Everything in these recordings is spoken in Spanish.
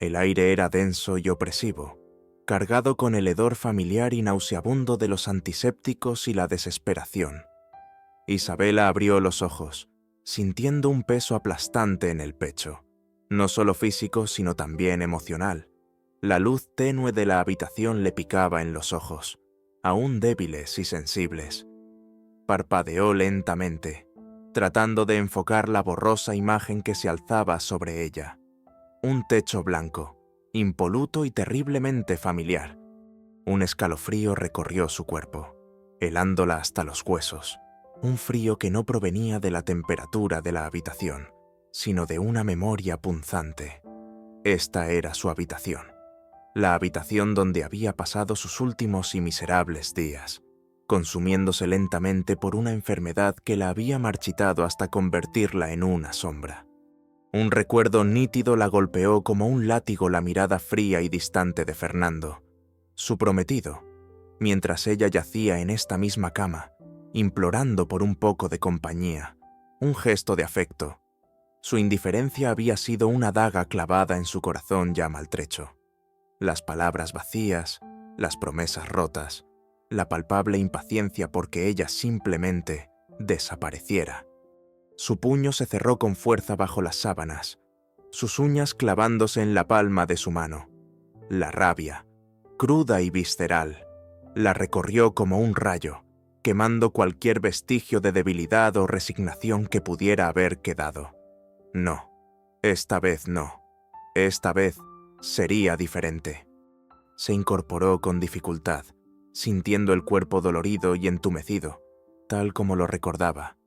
El aire era denso y opresivo, cargado con el hedor familiar y nauseabundo de los antisépticos y la desesperación. Isabela abrió los ojos, sintiendo un peso aplastante en el pecho, no solo físico sino también emocional. La luz tenue de la habitación le picaba en los ojos, aún débiles y sensibles. Parpadeó lentamente, tratando de enfocar la borrosa imagen que se alzaba sobre ella. Un techo blanco, impoluto y terriblemente familiar. Un escalofrío recorrió su cuerpo, helándola hasta los huesos. Un frío que no provenía de la temperatura de la habitación, sino de una memoria punzante. Esta era su habitación, la habitación donde había pasado sus últimos y miserables días, consumiéndose lentamente por una enfermedad que la había marchitado hasta convertirla en una sombra. Un recuerdo nítido la golpeó como un látigo la mirada fría y distante de Fernando, su prometido, mientras ella yacía en esta misma cama, implorando por un poco de compañía, un gesto de afecto. Su indiferencia había sido una daga clavada en su corazón ya maltrecho. Las palabras vacías, las promesas rotas, la palpable impaciencia porque ella simplemente desapareciera. Su puño se cerró con fuerza bajo las sábanas, sus uñas clavándose en la palma de su mano. La rabia, cruda y visceral, la recorrió como un rayo, quemando cualquier vestigio de debilidad o resignación que pudiera haber quedado. No, esta vez no. Esta vez sería diferente. Se incorporó con dificultad, sintiendo el cuerpo dolorido y entumecido, tal como lo recordaba.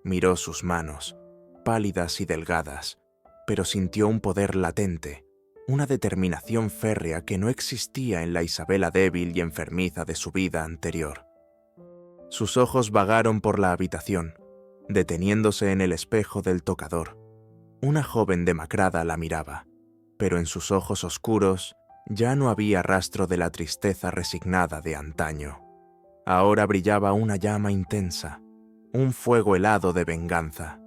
Miró sus manos, pálidas y delgadas, pero sintió un poder latente, una determinación férrea que no existía en la Isabela débil y enfermiza de su vida anterior. Sus ojos vagaron por la habitación, deteniéndose en el espejo del tocador. Una joven demacrada la miraba, pero en sus ojos oscuros ya no había rastro de la tristeza resignada de antaño. Ahora brillaba una llama intensa, un fuego helado de venganza.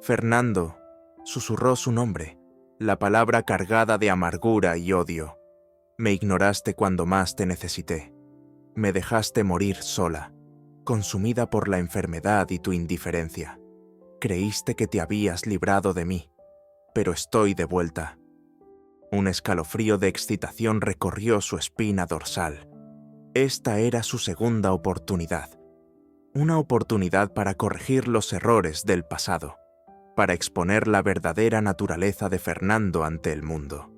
Fernando, susurró su nombre, la palabra cargada de amargura y odio. Me ignoraste cuando más te necesité. Me dejaste morir sola, consumida por la enfermedad y tu indiferencia. Creíste que te habías librado de mí, pero estoy de vuelta. Un escalofrío de excitación recorrió su espina dorsal. Esta era su segunda oportunidad. Una oportunidad para corregir los errores del pasado, para exponer la verdadera naturaleza de Fernando ante el mundo,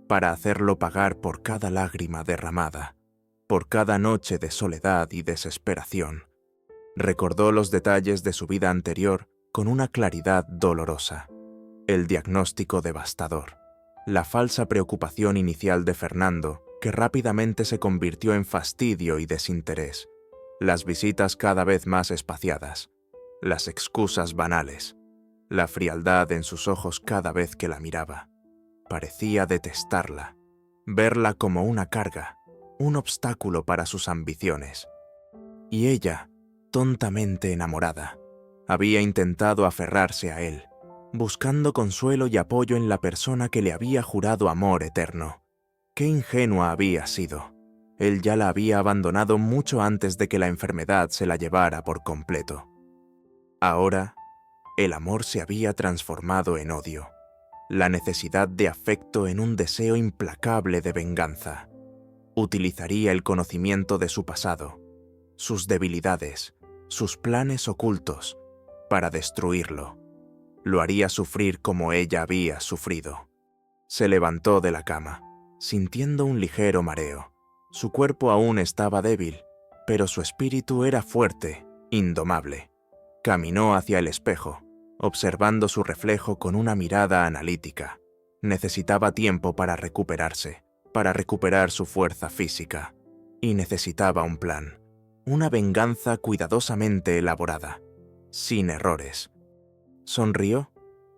para hacerlo pagar por cada lágrima derramada, por cada noche de soledad y desesperación. Recordó los detalles de su vida anterior con una claridad dolorosa. El diagnóstico devastador, la falsa preocupación inicial de Fernando, que rápidamente se convirtió en fastidio y desinterés, las visitas cada vez más espaciadas, las excusas banales, la frialdad en sus ojos cada vez que la miraba. Parecía detestarla, verla como una carga, un obstáculo para sus ambiciones. Y ella, tontamente enamorada, había intentado aferrarse a él, buscando consuelo y apoyo en la persona que le había jurado amor eterno. Qué ingenua había sido. Él ya la había abandonado mucho antes de que la enfermedad se la llevara por completo. Ahora, el amor se había transformado en odio, la necesidad de afecto en un deseo implacable de venganza. Utilizaría el conocimiento de su pasado, sus debilidades, sus planes ocultos, para destruirlo. Lo haría sufrir como ella había sufrido. Se levantó de la cama, sintiendo un ligero mareo. Su cuerpo aún estaba débil, pero su espíritu era fuerte, indomable. Caminó hacia el espejo, observando su reflejo con una mirada analítica. Necesitaba tiempo para recuperarse, para recuperar su fuerza física. Y necesitaba un plan, una venganza cuidadosamente elaborada, sin errores. Sonrió,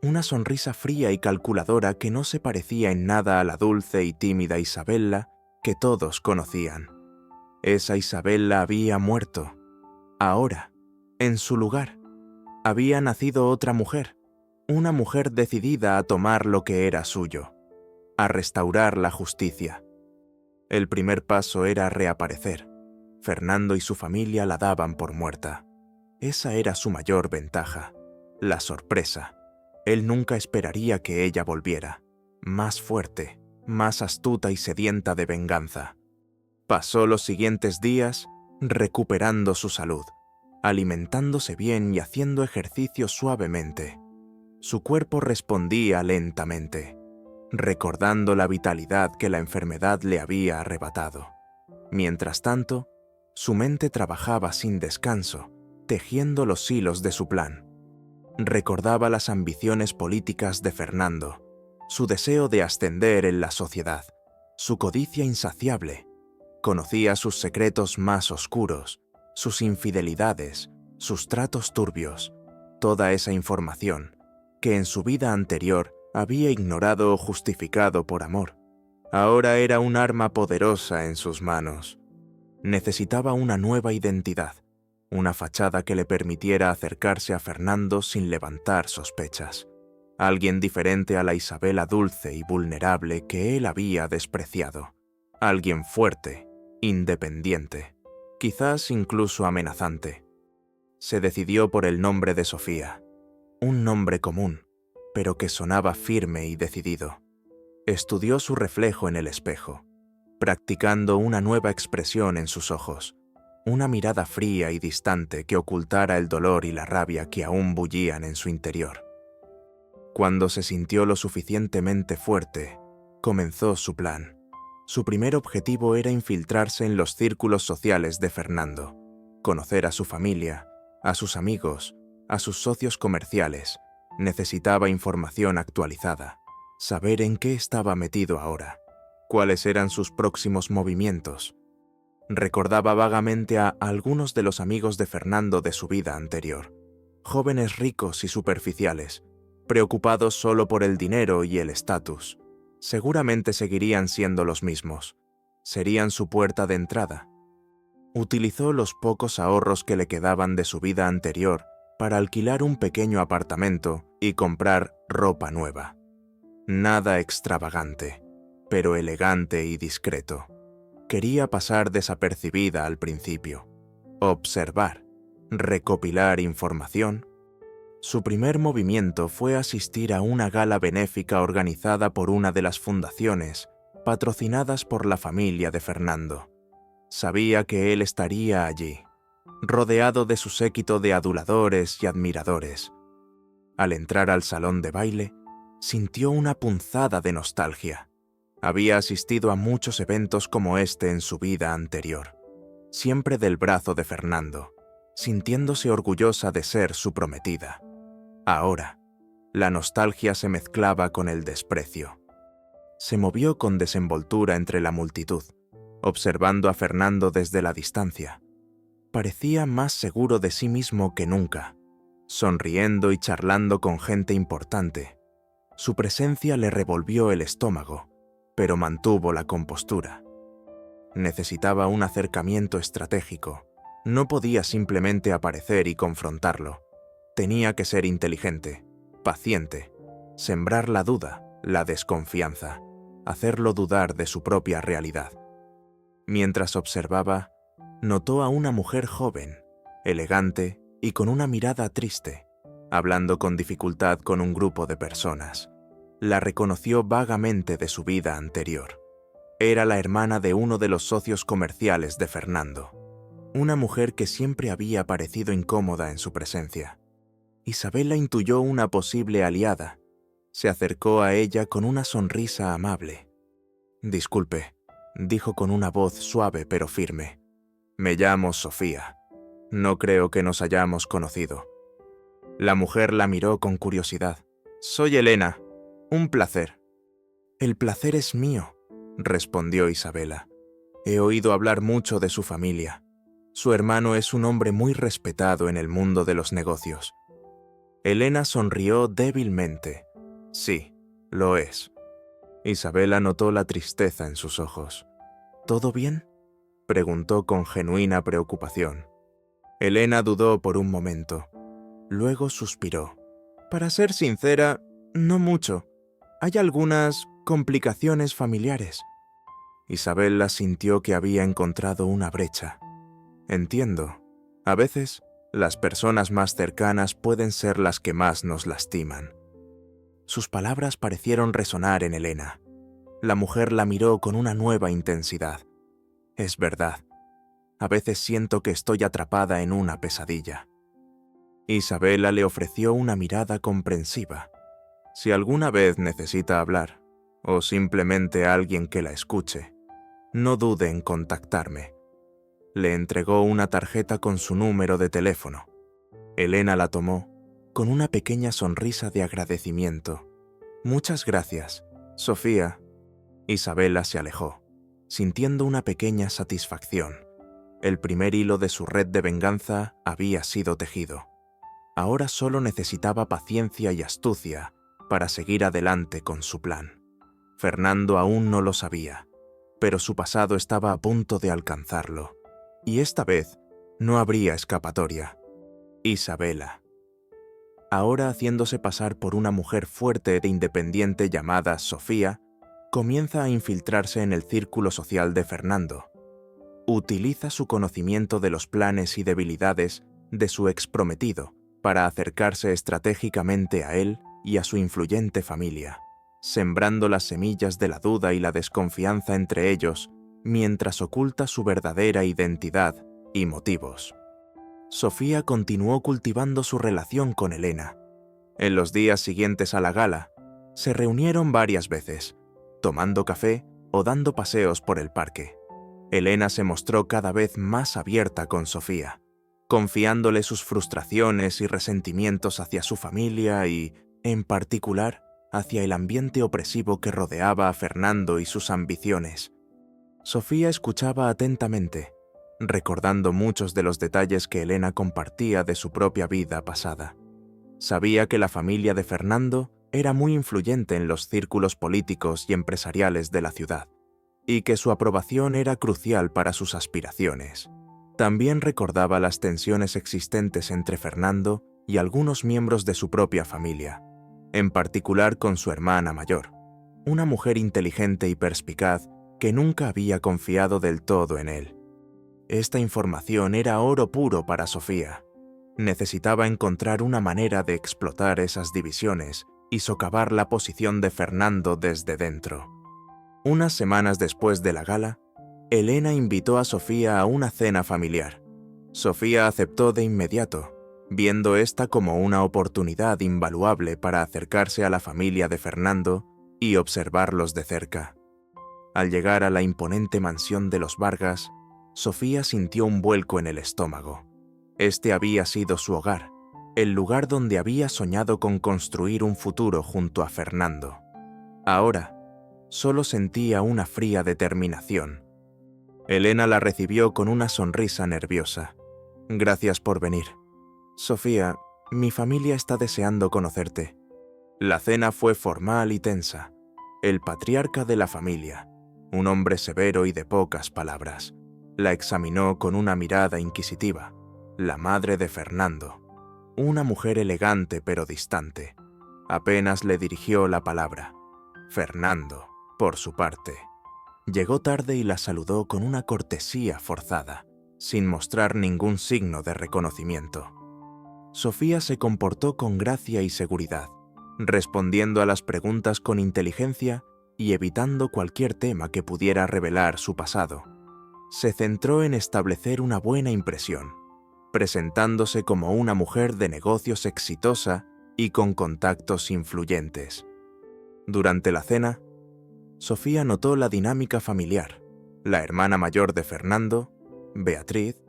una sonrisa fría y calculadora que no se parecía en nada a la dulce y tímida Isabela que todos conocían. Esa Isabela había muerto. Ahora, en su lugar, había nacido otra mujer, una mujer decidida a tomar lo que era suyo. a restaurar la justicia. El primer paso era reaparecer. Fernando y su familia la daban por muerta. Esa era su mayor ventaja, la sorpresa. Él nunca esperaría que ella volviera, más fuerte, más astuta y sedienta de venganza. Pasó los siguientes días recuperando su salud, alimentándose bien y haciendo ejercicio suavemente. Su cuerpo respondía lentamente, recordando la vitalidad que la enfermedad le había arrebatado. Mientras tanto, su mente trabajaba sin descanso, tejiendo los hilos de su plan. Recordaba las ambiciones políticas de Fernando, su deseo de ascender en la sociedad, su codicia insaciable. Conocía sus secretos más oscuros, sus infidelidades, sus tratos turbios, toda esa información que en su vida anterior había ignorado o justificado por amor. Ahora era un arma poderosa en sus manos. Necesitaba una nueva identidad, una fachada que le permitiera acercarse a Fernando sin levantar sospechas. Alguien diferente a la Isabela dulce y vulnerable que él había despreciado. Alguien fuerte, independiente, quizás incluso amenazante. Se decidió por el nombre de Sofía, un nombre común, pero que sonaba firme y decidido. Estudió su reflejo en el espejo, practicando una nueva expresión en sus ojos, una mirada fría y distante que ocultara el dolor y la rabia que aún bullían en su interior. Cuando se sintió lo suficientemente fuerte, comenzó su plan. Su primer objetivo era infiltrarse en los círculos sociales de Fernando, conocer a su familia, a sus amigos, a sus socios comerciales. Necesitaba información actualizada, saber en qué estaba metido ahora, cuáles eran sus próximos movimientos. Recordaba vagamente a algunos de los amigos de Fernando de su vida anterior, jóvenes ricos y superficiales, preocupados solo por el dinero y el estatus. Seguramente seguirían siendo los mismos. Serían su puerta de entrada. Utilizó los pocos ahorros que le quedaban de su vida anterior para alquilar un pequeño apartamento y comprar ropa nueva. Nada extravagante, pero elegante y discreto. Quería pasar desapercibida al principio, observar, recopilar información. Su primer movimiento fue asistir a una gala benéfica organizada por una de las fundaciones patrocinadas por la familia de Fernando. Sabía que él estaría allí, rodeado de su séquito de aduladores y admiradores. Al entrar al salón de baile, sintió una punzada de nostalgia. Había asistido a muchos eventos como este en su vida anterior, siempre del brazo de Fernando, sintiéndose orgullosa de ser su prometida. Ahora, la nostalgia se mezclaba con el desprecio. Se movió con desenvoltura entre la multitud, observando a Fernando desde la distancia. Parecía más seguro de sí mismo que nunca, sonriendo y charlando con gente importante. Su presencia le revolvió el estómago, pero mantuvo la compostura. Necesitaba un acercamiento estratégico. No podía simplemente aparecer y confrontarlo. Tenía que ser inteligente, paciente, sembrar la duda, la desconfianza, hacerlo dudar de su propia realidad. Mientras observaba, notó a una mujer joven, elegante y con una mirada triste, hablando con dificultad con un grupo de personas. La reconoció vagamente de su vida anterior. Era la hermana de uno de los socios comerciales de Fernando, una mujer que siempre había parecido incómoda en su presencia. Isabela intuyó una posible aliada. Se acercó a ella con una sonrisa amable. «Disculpe», dijo con una voz suave pero firme. «Me llamo Sofía. No creo que nos hayamos conocido». La mujer la miró con curiosidad. «Soy Elena. Un placer». «El placer es mío», respondió Isabela. «He oído hablar mucho de su familia. Su hermano es un hombre muy respetado en el mundo de los negocios». Elena sonrió débilmente. «Sí, lo es». Isabela notó la tristeza en sus ojos. «¿Todo bien?», preguntó con genuina preocupación. Elena dudó por un momento. Luego suspiró. «Para ser sincera, no mucho. Hay algunas complicaciones familiares. Isabela sintió que había encontrado una brecha. Entiendo. A veces, las personas más cercanas pueden ser las que más nos lastiman. Sus palabras parecieron resonar en Elena. La mujer la miró con una nueva intensidad. Es verdad. A veces siento que estoy atrapada en una pesadilla. Isabela le ofreció una mirada comprensiva. Si alguna vez necesita hablar, o simplemente alguien que la escuche, no dude en contactarme. Le entregó una tarjeta con su número de teléfono. Elena la tomó, con una pequeña sonrisa de agradecimiento. Muchas gracias, Sofía. Isabela se alejó, sintiendo una pequeña satisfacción. El primer hilo de su red de venganza había sido tejido. Ahora solo necesitaba paciencia y astucia para seguir adelante con su plan. Fernando aún no lo sabía, pero su pasado estaba a punto de alcanzarlo. Y esta vez no habría escapatoria. Isabela. Ahora haciéndose pasar por una mujer fuerte e independiente llamada Sofía, comienza a infiltrarse en el círculo social de Fernando. Utiliza su conocimiento de los planes y debilidades de su exprometido para acercarse estratégicamente a él y a su influyente familia, sembrando las semillas de la duda y la desconfianza entre ellos, mientras oculta su verdadera identidad y motivos. Sofía continuó cultivando su relación con Elena. En los días siguientes a la gala, se reunieron varias veces, tomando café o dando paseos por el parque. Elena se mostró cada vez más abierta con Sofía, confiándole sus frustraciones y resentimientos hacia su familia y, en particular, hacia el ambiente opresivo que rodeaba a Fernando y sus ambiciones. Sofía escuchaba atentamente, recordando muchos de los detalles que Elena compartía de su propia vida pasada. Sabía que la familia de Fernando era muy influyente en los círculos políticos y empresariales de la ciudad, y que su aprobación era crucial para sus aspiraciones. También recordaba las tensiones existentes entre Fernando y algunos miembros de su propia familia, en particular con su hermana mayor, una mujer inteligente y perspicaz que nunca había confiado del todo en él. Esta información era oro puro para Sofía. Necesitaba encontrar una manera de explotar esas divisiones y socavar la posición de Fernando desde dentro. Unas semanas después de la gala, Elena invitó a Sofía a una cena familiar. Sofía aceptó de inmediato, viendo esta como una oportunidad invaluable para acercarse a la familia de Fernando y observarlos de cerca. Al llegar a la imponente mansión de los Vargas, Sofía sintió un vuelco en el estómago. Este había sido su hogar, el lugar donde había soñado con construir un futuro junto a Fernando. Ahora, solo sentía una fría determinación. Elena la recibió con una sonrisa nerviosa. Gracias por venir. Sofía, mi familia está deseando conocerte. La cena fue formal y tensa. El patriarca de la familia, un hombre severo y de pocas palabras, la examinó con una mirada inquisitiva. La madre de Fernando, una mujer elegante pero distante, apenas le dirigió la palabra. Fernando, por su parte, llegó tarde y la saludó con una cortesía forzada, sin mostrar ningún signo de reconocimiento. Sofía se comportó con gracia y seguridad, respondiendo a las preguntas con inteligencia y evitando cualquier tema que pudiera revelar su pasado. Se centró en establecer una buena impresión, presentándose como una mujer de negocios exitosa y con contactos influyentes. Durante la cena, Sofía notó la dinámica familiar. La hermana mayor de Fernando, Beatriz,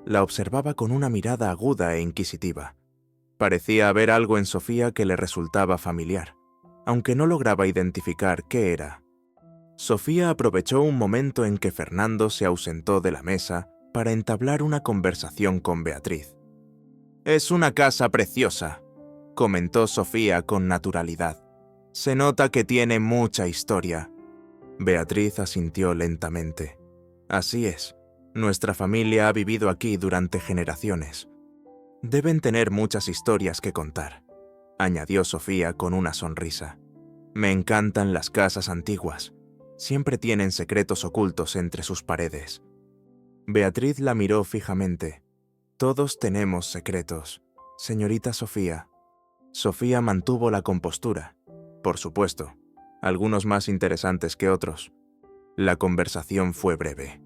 la observaba con una mirada aguda e inquisitiva. Parecía haber algo en Sofía que le resultaba familiar, aunque no lograba identificar qué era. Sofía aprovechó un momento en que Fernando se ausentó de la mesa para entablar una conversación con Beatriz. «Es una casa preciosa», comentó Sofía con naturalidad. «Se nota que tiene mucha historia». Beatriz asintió lentamente. «Así es. Nuestra familia ha vivido aquí durante generaciones. Deben tener muchas historias que contar», añadió Sofía con una sonrisa. Me encantan las casas antiguas. Siempre tienen secretos ocultos entre sus paredes. Beatriz la miró fijamente. Todos tenemos secretos, señorita Sofía. Sofía mantuvo la compostura. Por supuesto, algunos más interesantes que otros. La conversación fue breve,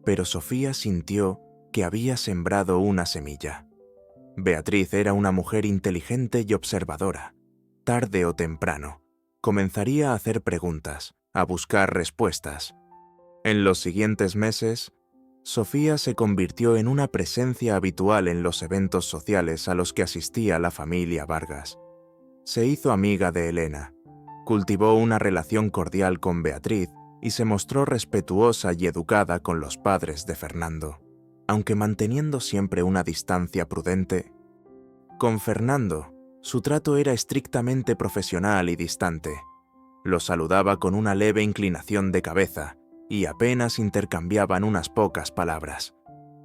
pero Sofía sintió que había sembrado una semilla. Beatriz era una mujer inteligente y observadora. Tarde o temprano, comenzaría a hacer preguntas, a buscar respuestas. En los siguientes meses, Sofía se convirtió en una presencia habitual en los eventos sociales a los que asistía la familia Vargas. Se hizo amiga de Elena, cultivó una relación cordial con Beatriz y se mostró respetuosa y educada con los padres de Fernando, aunque manteniendo siempre una distancia prudente. Con Fernando, su trato era estrictamente profesional y distante. Lo saludaba con una leve inclinación de cabeza y apenas intercambiaban unas pocas palabras.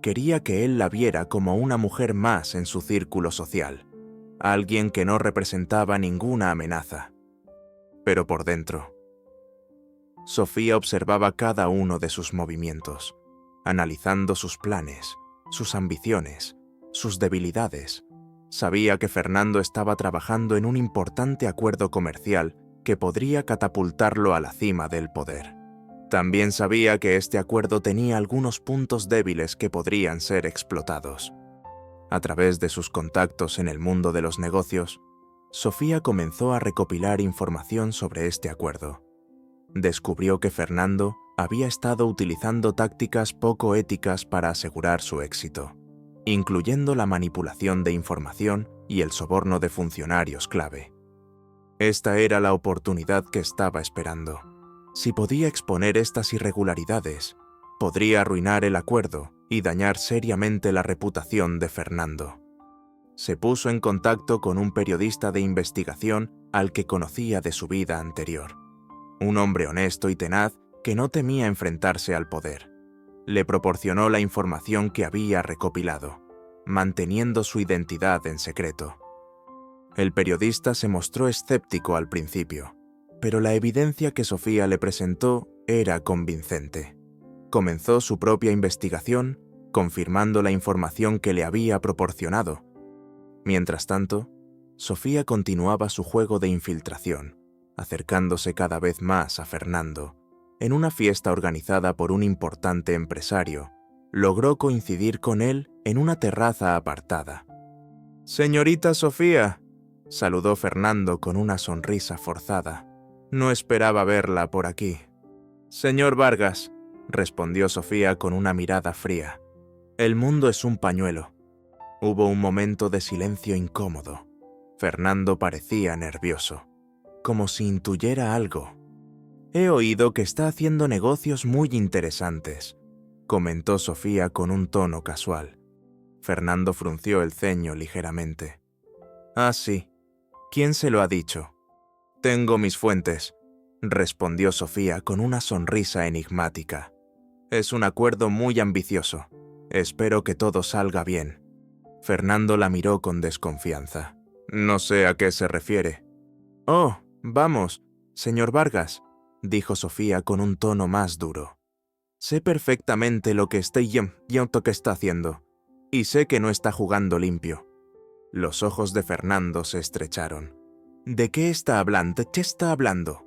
Quería que él la viera como una mujer más en su círculo social, alguien que no representaba ninguna amenaza. Pero por dentro, Sofía observaba cada uno de sus movimientos, analizando sus planes, sus ambiciones, sus debilidades. Sabía que Fernando estaba trabajando en un importante acuerdo comercial que podría catapultarlo a la cima del poder. También sabía que este acuerdo tenía algunos puntos débiles que podrían ser explotados. A través de sus contactos en el mundo de los negocios, Sofía comenzó a recopilar información sobre este acuerdo. Descubrió que Fernando había estado utilizando tácticas poco éticas para asegurar su éxito, incluyendo la manipulación de información y el soborno de funcionarios clave. Esta era la oportunidad que estaba esperando. Si podía exponer estas irregularidades, podría arruinar el acuerdo y dañar seriamente la reputación de Fernando. Se puso en contacto con un periodista de investigación al que conocía de su vida anterior. Un hombre honesto y tenaz que no temía enfrentarse al poder. Le proporcionó la información que había recopilado, manteniendo su identidad en secreto. El periodista se mostró escéptico al principio, pero la evidencia que Sofía le presentó era convincente. Comenzó su propia investigación, confirmando la información que le había proporcionado. Mientras tanto, Sofía continuaba su juego de infiltración, acercándose cada vez más a Fernando. En una fiesta organizada por un importante empresario, logró coincidir con él en una terraza apartada. «Señorita Sofía», saludó Fernando con una sonrisa forzada. «No esperaba verla por aquí». «Señor Vargas», respondió Sofía con una mirada fría. «El mundo es un pañuelo». Hubo un momento de silencio incómodo. Fernando parecía nervioso, como si intuyera algo. «He oído que está haciendo negocios muy interesantes», comentó Sofía con un tono casual. Fernando frunció el ceño ligeramente. «Ah, sí. ¿Quién se lo ha dicho?» «Tengo mis fuentes», respondió Sofía con una sonrisa enigmática. «Es un acuerdo muy ambicioso. Espero que todo salga bien». Fernando la miró con desconfianza. «No sé a qué se refiere». «Oh, vamos, señor Vargas», dijo Sofía con un tono más duro. «Sé perfectamente lo que está haciendo, y sé que no está jugando limpio». Los ojos de Fernando se estrecharon. «¿De qué está hablando? ¿Qué está hablando?»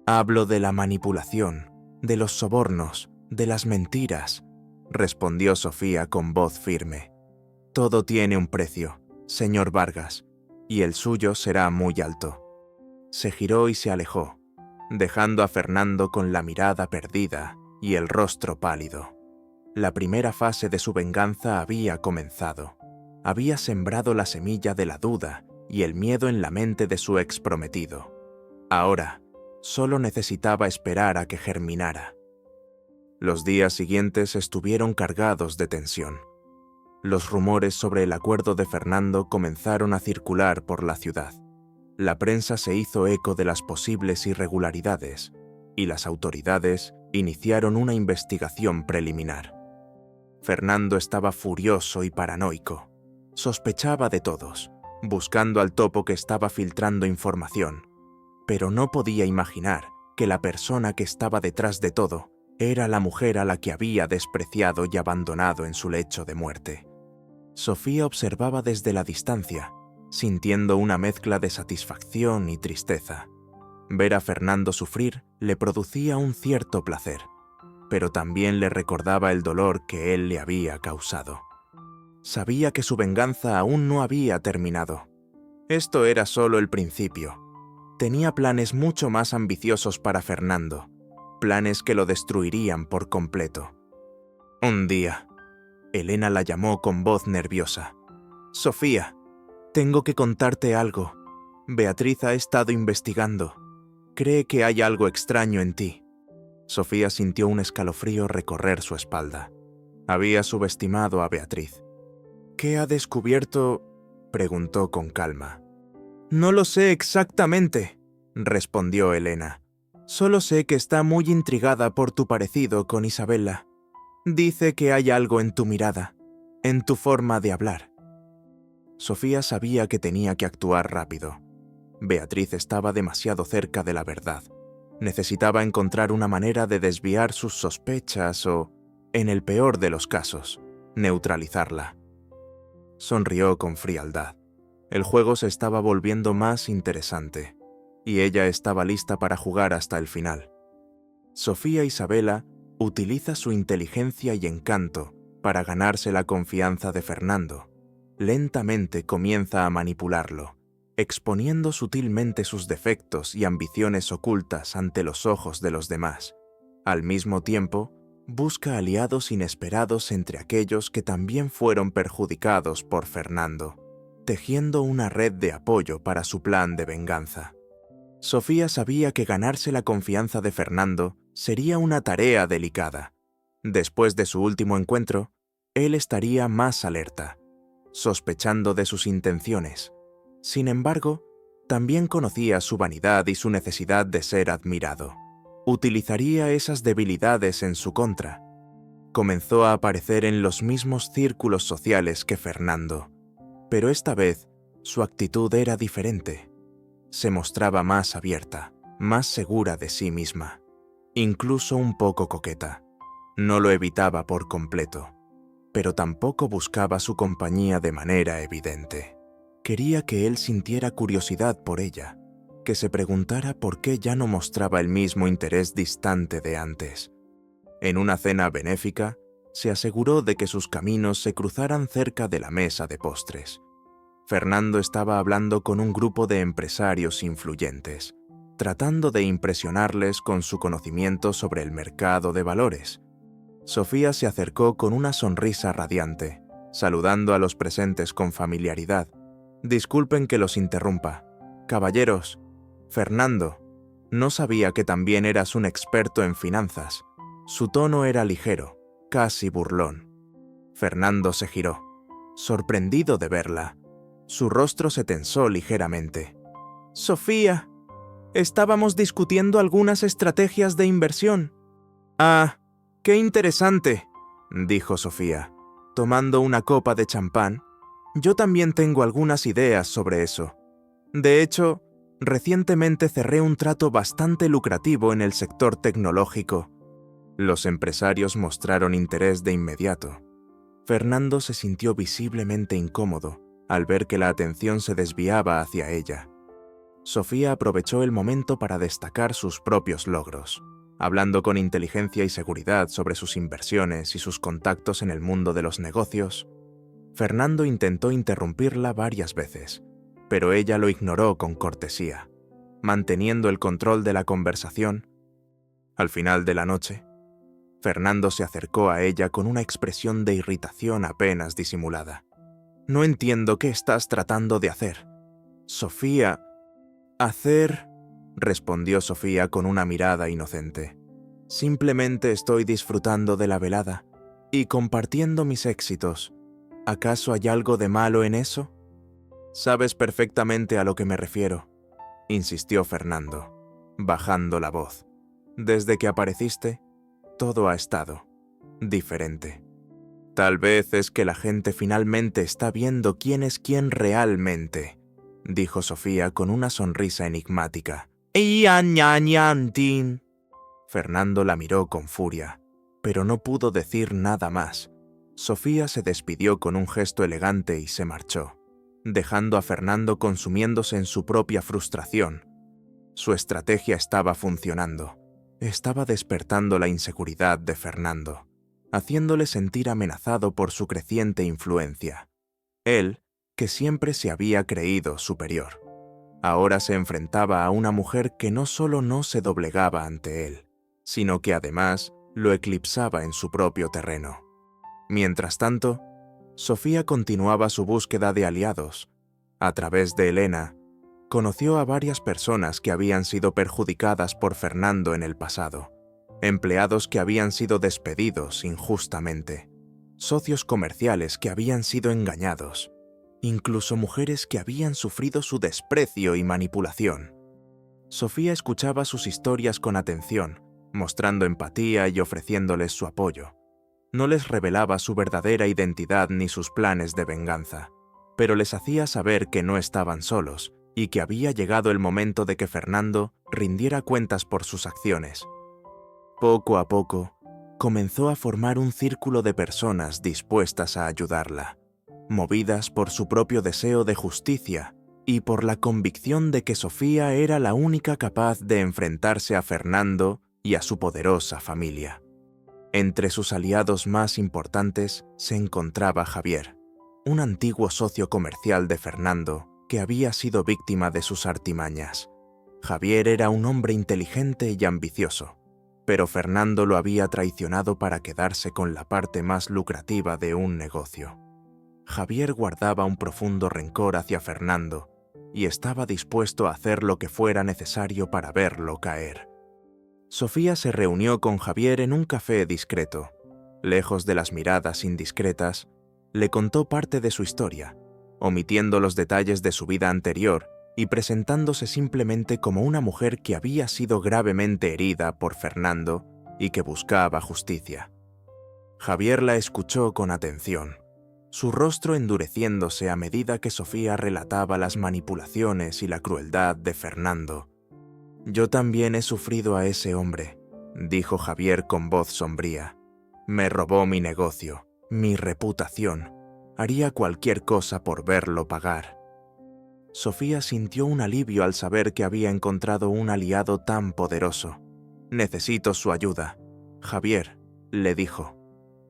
«Hablo de la manipulación, de los sobornos, de las mentiras», respondió Sofía con voz firme. «Todo tiene un precio, señor Vargas, y el suyo será muy alto». Se giró y se alejó, dejando a Fernando con la mirada perdida y el rostro pálido. La primera fase de su venganza había comenzado. Había sembrado la semilla de la duda y el miedo en la mente de su exprometido. Ahora, solo necesitaba esperar a que germinara. Los días siguientes estuvieron cargados de tensión. Los rumores sobre el acuerdo de Fernando comenzaron a circular por la ciudad. La prensa se hizo eco de las posibles irregularidades y las autoridades iniciaron una investigación preliminar. Fernando estaba furioso y paranoico. Sospechaba de todos, buscando al topo que estaba filtrando información. pero no podía imaginar que la persona que estaba detrás de todo era la mujer a la que había despreciado y abandonado en su lecho de muerte. Sofía observaba desde la distancia, sintiendo una mezcla de satisfacción y tristeza. Ver a Fernando sufrir le producía un cierto placer, pero también le recordaba el dolor que él le había causado. Sabía que su venganza aún no había terminado. Esto era solo el principio. Tenía planes mucho más ambiciosos para Fernando, planes que lo destruirían por completo. Un día, Elena la llamó con voz nerviosa. «Sofía, tengo que contarte algo. Beatriz ha estado investigando. Cree que hay algo extraño en ti». Sofía sintió un escalofrío recorrer su espalda. Había subestimado a Beatriz. «¿Qué ha descubierto?», preguntó con calma. «No lo sé exactamente», respondió Elena. «Solo sé que está muy intrigada por tu parecido con Isabella. Dice que hay algo en tu mirada, en tu forma de hablar». Sofía sabía que tenía que actuar rápido. Beatriz estaba demasiado cerca de la verdad. Necesitaba encontrar una manera de desviar sus sospechas o, en el peor de los casos, neutralizarla. Sonrió con frialdad. El juego se estaba volviendo más interesante, y ella estaba lista para jugar hasta el final. Sofía Isabella utiliza su inteligencia y encanto para ganarse la confianza de Fernando. Lentamente comienza a manipularlo, exponiendo sutilmente sus defectos y ambiciones ocultas ante los ojos de los demás. Al mismo tiempo, busca aliados inesperados entre aquellos que también fueron perjudicados por Fernando, tejiendo una red de apoyo para su plan de venganza. Sofía sabía que ganarse la confianza de Fernando sería una tarea delicada. Después de su último encuentro, él estaría más alerta, sospechando de sus intenciones. Sin embargo, también conocía su vanidad y su necesidad de ser admirado. Utilizaría esas debilidades en su contra. Comenzó a aparecer en los mismos círculos sociales que Fernando, pero esta vez su actitud era diferente. Se mostraba más abierta, más segura de sí misma, incluso un poco coqueta. No lo evitaba por completo, pero tampoco buscaba su compañía de manera evidente. Quería que él sintiera curiosidad por ella, que se preguntara por qué ya no mostraba el mismo interés distante de antes. En una cena benéfica, se aseguró de que sus caminos se cruzaran cerca de la mesa de postres. Fernando estaba hablando con un grupo de empresarios influyentes, tratando de impresionarles con su conocimiento sobre el mercado de valores. Sofía se acercó con una sonrisa radiante, saludando a los presentes con familiaridad. «Disculpen que los interrumpa. Caballeros, Fernando, no sabía que también eras un experto en finanzas». Su tono era ligero, casi burlón. Fernando se giró, sorprendido de verla. Su rostro se tensó ligeramente. «Sofía, estábamos discutiendo algunas estrategias de inversión». «Ah, qué interesante», dijo Sofía, tomando una copa de champán. «Yo también tengo algunas ideas sobre eso. De hecho, recientemente cerré un trato bastante lucrativo en el sector tecnológico». Los empresarios mostraron interés de inmediato. Fernando se sintió visiblemente incómodo al ver que la atención se desviaba hacia ella. Sofía aprovechó el momento para destacar sus propios logros, hablando con inteligencia y seguridad sobre sus inversiones y sus contactos en el mundo de los negocios. Fernando intentó interrumpirla varias veces, pero ella lo ignoró con cortesía, manteniendo el control de la conversación. Al final de la noche, Fernando se acercó a ella con una expresión de irritación apenas disimulada. «No entiendo qué estás tratando de hacer». «Sofía, hacer», respondió Sofía con una mirada inocente. «Simplemente estoy disfrutando de la velada y compartiendo mis éxitos. ¿Acaso hay algo de malo en eso?» «Sabes perfectamente a lo que me refiero», insistió Fernando, bajando la voz. «Desde que apareciste, todo ha estado diferente. Tal vez es que la gente finalmente está viendo quién es quién realmente», dijo Sofía con una sonrisa enigmática. ¡Ian! Fernando la miró con furia, pero no pudo decir nada más. Sofía se despidió con un gesto elegante y se marchó, dejando a Fernando consumiéndose en su propia frustración. Su estrategia estaba funcionando. Estaba despertando la inseguridad de Fernando, haciéndole sentir amenazado por su creciente influencia. Él, que siempre se había creído superior, ahora se enfrentaba a una mujer que no solo no se doblegaba ante él, sino que además lo eclipsaba en su propio terreno. Mientras tanto, Sofía continuaba su búsqueda de aliados. A través de Elena, conoció a varias personas que habían sido perjudicadas por Fernando en el pasado, empleados que habían sido despedidos injustamente, socios comerciales que habían sido engañados, incluso mujeres que habían sufrido su desprecio y manipulación. Sofía escuchaba sus historias con atención, mostrando empatía y ofreciéndoles su apoyo. No les revelaba su verdadera identidad ni sus planes de venganza, pero les hacía saber que no estaban solos y que había llegado el momento de que Fernando rindiera cuentas por sus acciones. Poco a poco, comenzó a formar un círculo de personas dispuestas a ayudarla, movidas por su propio deseo de justicia y por la convicción de que Sofía era la única capaz de enfrentarse a Fernando y a su poderosa familia. Entre sus aliados más importantes se encontraba Javier, un antiguo socio comercial de Fernando que había sido víctima de sus artimañas. Javier era un hombre inteligente y ambicioso, pero Fernando lo había traicionado para quedarse con la parte más lucrativa de un negocio. Javier guardaba un profundo rencor hacia Fernando y estaba dispuesto a hacer lo que fuera necesario para verlo caer. Sofía se reunió con Javier en un café discreto. Lejos de las miradas indiscretas, le contó parte de su historia, omitiendo los detalles de su vida anterior y presentándose simplemente como una mujer que había sido gravemente herida por Fernando y que buscaba justicia. Javier la escuchó con atención, su rostro endureciéndose a medida que Sofía relataba las manipulaciones y la crueldad de Fernando. «Yo también he sufrido a ese hombre», dijo Javier con voz sombría. «Me robó mi negocio, mi reputación. Haría cualquier cosa por verlo pagar». Sofía sintió un alivio al saber que había encontrado un aliado tan poderoso. «Necesito su ayuda». «Javier», le dijo.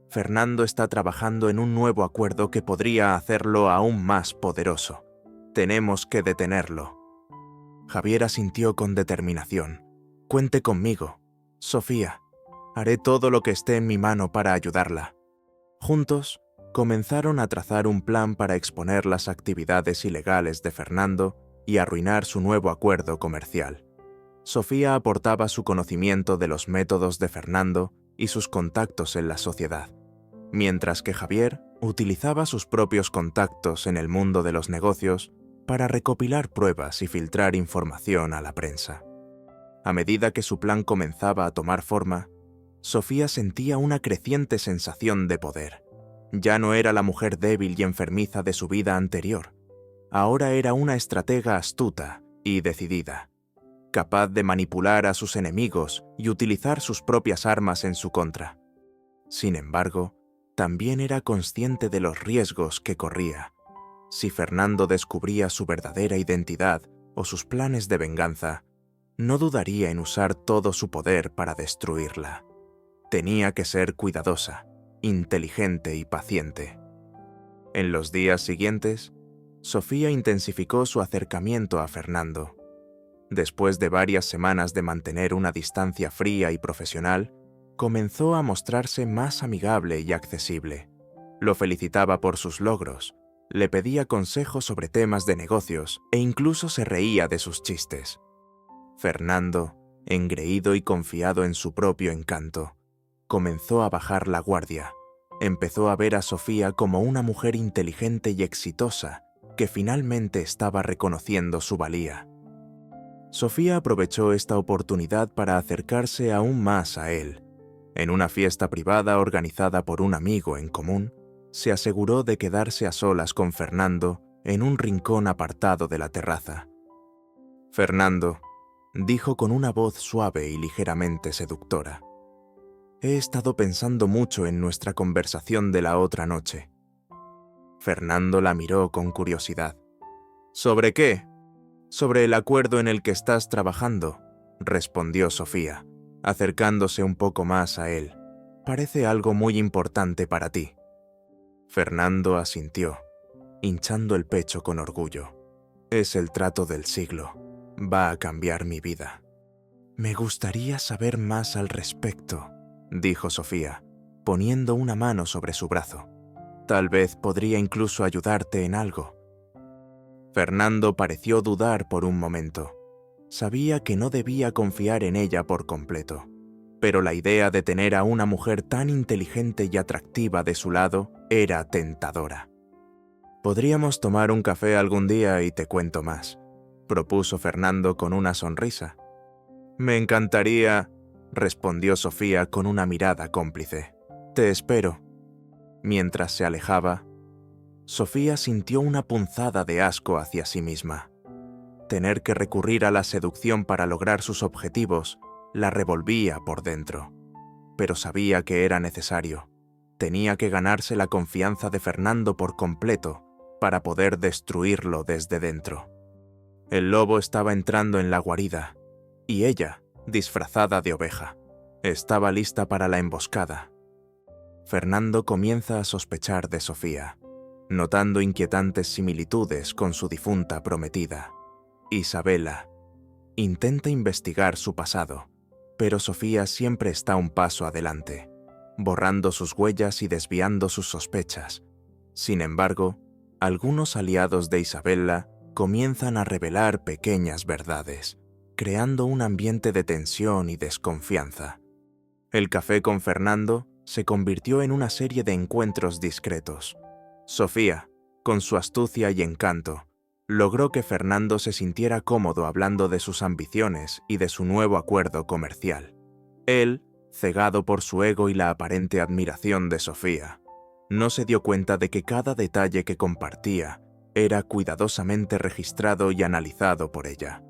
«Fernando está trabajando en un nuevo acuerdo que podría hacerlo aún más poderoso. Tenemos que detenerlo». Javier asintió con determinación. «Cuente conmigo, Sofía. Haré todo lo que esté en mi mano para ayudarla». Juntos, comenzaron a trazar un plan para exponer las actividades ilegales de Fernando y arruinar su nuevo acuerdo comercial. Sofía aportaba su conocimiento de los métodos de Fernando y sus contactos en la sociedad, mientras que Javier utilizaba sus propios contactos en el mundo de los negocios para recopilar pruebas y filtrar información a la prensa. A medida que su plan comenzaba a tomar forma, Sofía sentía una creciente sensación de poder. Ya no era la mujer débil y enfermiza de su vida anterior. Ahora era una estratega astuta y decidida, capaz de manipular a sus enemigos y utilizar sus propias armas en su contra. Sin embargo, también era consciente de los riesgos que corría. Si Fernando descubría su verdadera identidad o sus planes de venganza, no dudaría en usar todo su poder para destruirla. Tenía que ser cuidadosa, inteligente y paciente. En los días siguientes, Sofía intensificó su acercamiento a Fernando. Después de varias semanas de mantener una distancia fría y profesional, comenzó a mostrarse más amigable y accesible. Lo felicitaba por sus logros, le pedía consejos sobre temas de negocios e incluso se reía de sus chistes. Fernando, engreído y confiado en su propio encanto, comenzó a bajar la guardia. Empezó a ver a Sofía como una mujer inteligente y exitosa que finalmente estaba reconociendo su valía. Sofía aprovechó esta oportunidad para acercarse aún más a él. En una fiesta privada organizada por un amigo en común, se aseguró de quedarse a solas con Fernando en un rincón apartado de la terraza. «Fernando, dijo con una voz suave y ligeramente seductora. He estado pensando mucho en nuestra conversación de la otra noche. Fernando la miró con curiosidad. ¿Sobre qué? Sobre el acuerdo en el que estás trabajando, respondió Sofía, acercándose un poco más a él. Parece algo muy importante para ti. Fernando asintió, hinchando el pecho con orgullo. Es el trato del siglo. Va a cambiar mi vida. Me gustaría saber más al respecto, dijo Sofía, poniendo una mano sobre su brazo. Tal vez podría incluso ayudarte en algo. Fernando pareció dudar por un momento. Sabía que no debía confiar en ella por completo, pero la idea de tener a una mujer tan inteligente y atractiva de su lado era tentadora. Podríamos tomar un café algún día y te cuento más, propuso Fernando con una sonrisa. Me encantaría, respondió Sofía con una mirada cómplice. Te espero. Mientras se alejaba, Sofía sintió una punzada de asco hacia sí misma. Tener que recurrir a la seducción para lograr sus objetivos la revolvía por dentro, pero sabía que era necesario. Tenía que ganarse la confianza de Fernando por completo para poder destruirlo desde dentro. El lobo estaba entrando en la guarida, y ella, disfrazada de oveja, estaba lista para la emboscada. Fernando comienza a sospechar de Sofía, notando inquietantes similitudes con su difunta prometida. Isabela. Intenta investigar su pasado, pero Sofía siempre está un paso adelante, borrando sus huellas y desviando sus sospechas. Sin embargo, algunos aliados de Isabela comienzan a revelar pequeñas verdades, creando un ambiente de tensión y desconfianza. El café con Fernando se convirtió en una serie de encuentros discretos. Sofía, con su astucia y encanto, logró que Fernando se sintiera cómodo hablando de sus ambiciones y de su nuevo acuerdo comercial. Él, cegado por su ego y la aparente admiración de Sofía, no se dio cuenta de que cada detalle que compartía era cuidadosamente registrado y analizado por ella.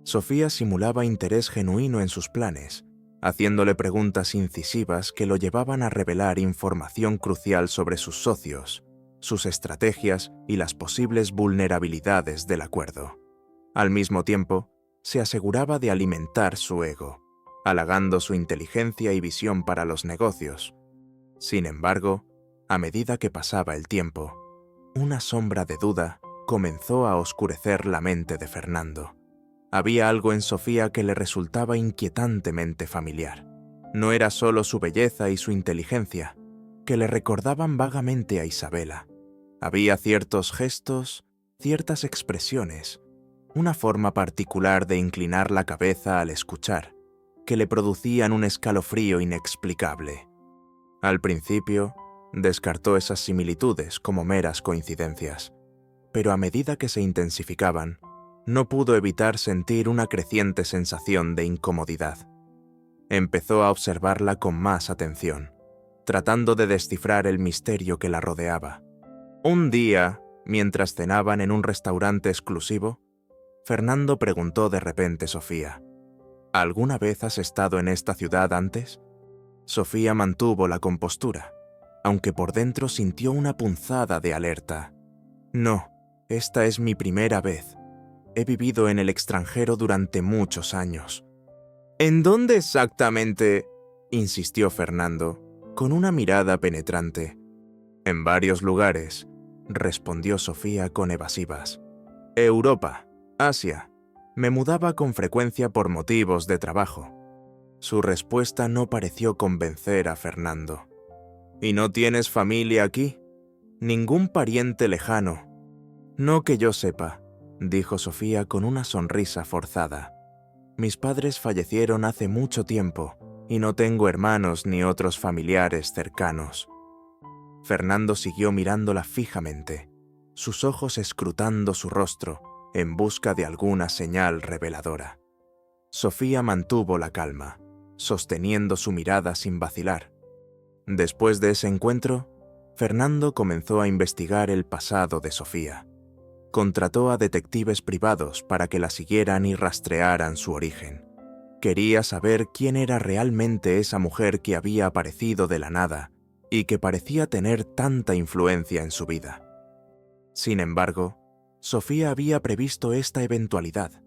Sofía simulaba interés genuino en sus planes, haciéndole preguntas incisivas que lo llevaban a revelar información crucial sobre sus socios, sus estrategias y las posibles vulnerabilidades del acuerdo. Al mismo tiempo, se aseguraba de alimentar su ego, halagando su inteligencia y visión para los negocios. Sin embargo, a medida que pasaba el tiempo, una sombra de duda comenzó a oscurecer la mente de Fernando. Había algo en Sofía que le resultaba inquietantemente familiar. No era solo su belleza y su inteligencia, que le recordaban vagamente a Isabela. Había ciertos gestos, ciertas expresiones, una forma particular de inclinar la cabeza al escuchar, que le producían un escalofrío inexplicable. Al principio, descartó esas similitudes como meras coincidencias, pero a medida que se intensificaban, no pudo evitar sentir una creciente sensación de incomodidad. Empezó a observarla con más atención, tratando de descifrar el misterio que la rodeaba. Un día, mientras cenaban en un restaurante exclusivo, Fernando preguntó de repente a Sofía, ¿alguna vez has estado en esta ciudad antes? Sofía mantuvo la compostura, aunque por dentro sintió una punzada de alerta. No, esta es mi primera vez. He vivido en el extranjero durante muchos años. ¿En dónde exactamente?, insistió Fernando, con una mirada penetrante. En varios lugares, respondió Sofía con evasivas. Europa, Asia. Me mudaba con frecuencia por motivos de trabajo. Su respuesta no pareció convencer a Fernando. ¿Y no tienes familia aquí? ¿Ningún pariente lejano? No que yo sepa, dijo Sofía con una sonrisa forzada. Mis padres fallecieron hace mucho tiempo y no tengo hermanos ni otros familiares cercanos. Fernando siguió mirándola fijamente, sus ojos escrutando su rostro en busca de alguna señal reveladora. Sofía mantuvo la calma, sosteniendo su mirada sin vacilar. Después de ese encuentro, Fernando comenzó a investigar el pasado de Sofía. Contrató a detectives privados para que la siguieran y rastrearan su origen. Quería saber quién era realmente esa mujer que había aparecido de la nada y que parecía tener tanta influencia en su vida. Sin embargo, Sofía había previsto esta eventualidad.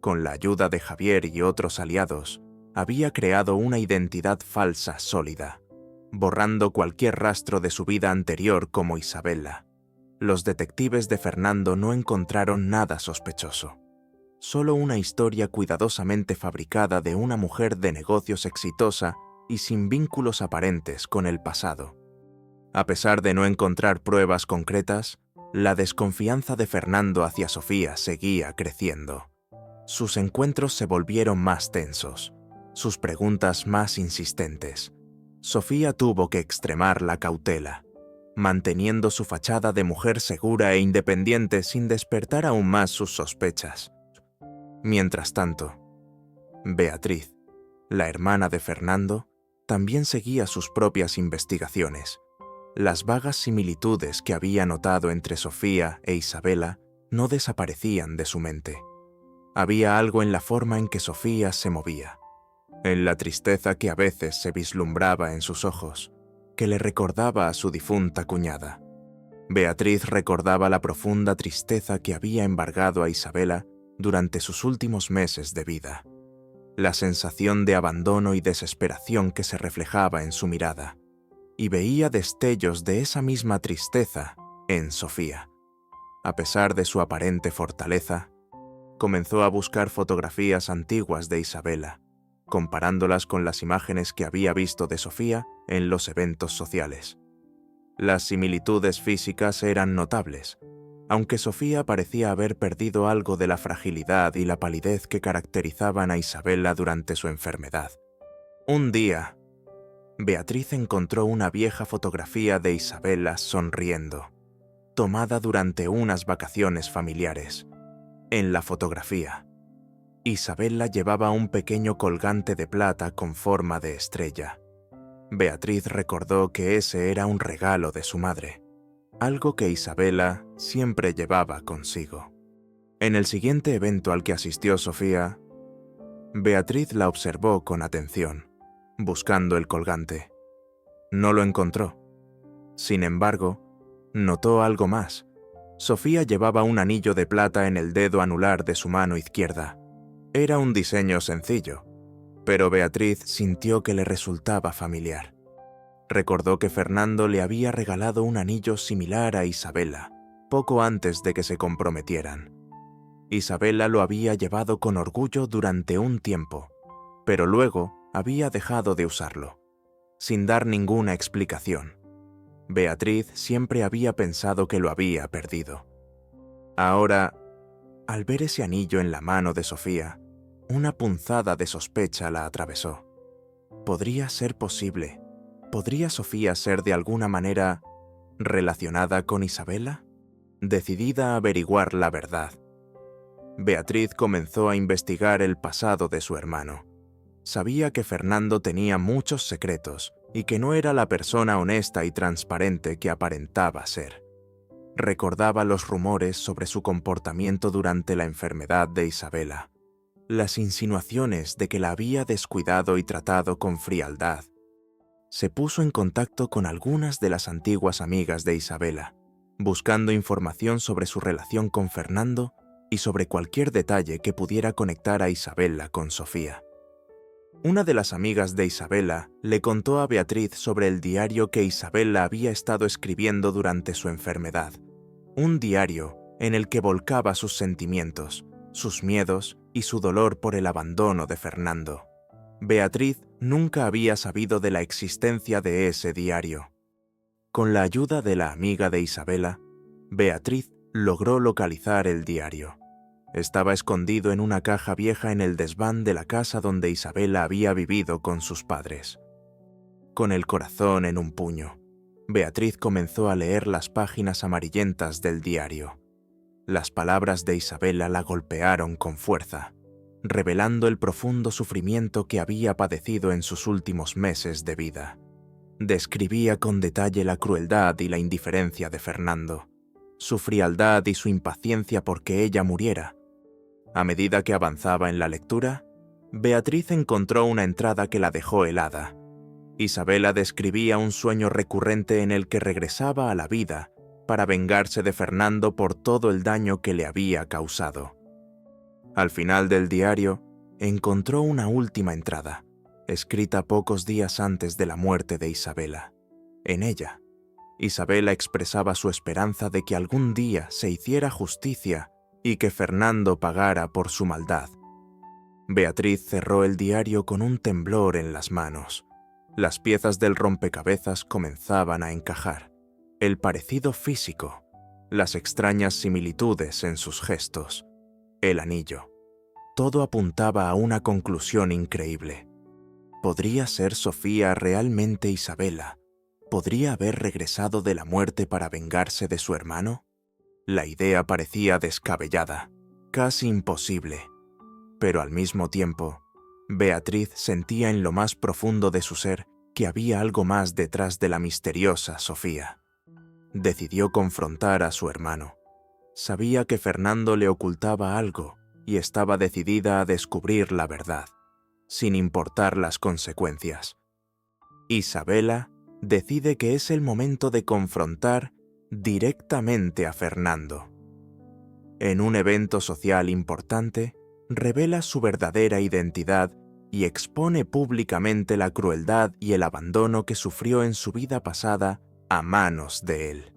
Con la ayuda de Javier y otros aliados, había creado una identidad falsa sólida, borrando cualquier rastro de su vida anterior como Isabela. Los detectives de Fernando no encontraron nada sospechoso, solo una historia cuidadosamente fabricada de una mujer de negocios exitosa y sin vínculos aparentes con el pasado. A pesar de no encontrar pruebas concretas, la desconfianza de Fernando hacia Sofía seguía creciendo. Sus encuentros se volvieron más tensos, sus preguntas más insistentes. Sofía tuvo que extremar la cautela, manteniendo su fachada de mujer segura e independiente sin despertar aún más sus sospechas. Mientras tanto, Beatriz, la hermana de Fernando, también seguía sus propias investigaciones. Las vagas similitudes que había notado entre Sofía e Isabela no desaparecían de su mente. Había algo en la forma en que Sofía se movía, en la tristeza que a veces se vislumbraba en sus ojos, que le recordaba a su difunta cuñada. Beatriz recordaba la profunda tristeza que había embargado a Isabela durante sus últimos meses de vida, la sensación de abandono y desesperación que se reflejaba en su mirada, y veía destellos de esa misma tristeza en Sofía. A pesar de su aparente fortaleza, comenzó a buscar fotografías antiguas de Isabela, comparándolas con las imágenes que había visto de Sofía en los eventos sociales. Las similitudes físicas eran notables, aunque Sofía parecía haber perdido algo de la fragilidad y la palidez que caracterizaban a Isabela durante su enfermedad. Un día, Beatriz encontró una vieja fotografía de Isabela sonriendo, tomada durante unas vacaciones familiares. En la fotografía, Isabela llevaba un pequeño colgante de plata con forma de estrella. Beatriz recordó que ese era un regalo de su madre, algo que Isabela siempre llevaba consigo. En el siguiente evento al que asistió Sofía, Beatriz la observó con atención, buscando el colgante. No lo encontró. Sin embargo, notó algo más. Sofía llevaba un anillo de plata en el dedo anular de su mano izquierda. Era un diseño sencillo, pero Beatriz sintió que le resultaba familiar. Recordó que Fernando le había regalado un anillo similar a Isabela, poco antes de que se comprometieran. Isabela lo había llevado con orgullo durante un tiempo, pero luego había dejado de usarlo, sin dar ninguna explicación. Beatriz siempre había pensado que lo había perdido. Ahora, al ver ese anillo en la mano de Sofía, una punzada de sospecha la atravesó. ¿Podría ser posible? ¿Podría Sofía ser de alguna manera relacionada con Isabela? Decidida a averiguar la verdad, Beatriz comenzó a investigar el pasado de su hermano. Sabía que Fernando tenía muchos secretos y que no era la persona honesta y transparente que aparentaba ser. Recordaba los rumores sobre su comportamiento durante la enfermedad de Isabela, las insinuaciones de que la había descuidado y tratado con frialdad. Se puso en contacto con algunas de las antiguas amigas de Isabela, buscando información sobre su relación con Fernando y sobre cualquier detalle que pudiera conectar a Isabela con Sofía. Una de las amigas de Isabela le contó a Beatriz sobre el diario que Isabela había estado escribiendo durante su enfermedad, un diario en el que volcaba sus sentimientos, sus miedos y su dolor por el abandono de Fernando. Beatriz nunca había sabido de la existencia de ese diario. Con la ayuda de la amiga de Isabela, Beatriz logró localizar el diario. Estaba escondido en una caja vieja en el desván de la casa donde Isabela había vivido con sus padres. Con el corazón en un puño, Beatriz comenzó a leer las páginas amarillentas del diario. Las palabras de Isabela la golpearon con fuerza, revelando el profundo sufrimiento que había padecido en sus últimos meses de vida. Describía con detalle la crueldad y la indiferencia de Fernando. su frialdad y su impaciencia porque ella muriera. A medida que avanzaba en la lectura, Beatriz encontró una entrada que la dejó helada. Isabela describía un sueño recurrente en el que regresaba a la vida para vengarse de Fernando por todo el daño que le había causado. Al final del diario, encontró una última entrada, escrita pocos días antes de la muerte de Isabela. En ella, Isabela expresaba su esperanza de que algún día se hiciera justicia y que Fernando pagara por su maldad. Beatriz cerró el diario con un temblor en las manos. Las piezas del rompecabezas comenzaban a encajar. El parecido físico, las extrañas similitudes en sus gestos, el anillo. Todo apuntaba a una conclusión increíble. ¿Podría ser Sofía realmente Isabela? ¿Podría haber regresado de la muerte para vengarse de su hermano? La idea parecía descabellada, casi imposible. Pero al mismo tiempo, Beatriz sentía en lo más profundo de su ser que había algo más detrás de la misteriosa Sofía. Decidió confrontar a su hermano. Sabía que Fernando le ocultaba algo y estaba decidida a descubrir la verdad, sin importar las consecuencias. Isabela decide que es el momento de confrontar directamente a Fernando. En un evento social importante, revela su verdadera identidad y expone públicamente la crueldad y el abandono que sufrió en su vida pasada a manos de él.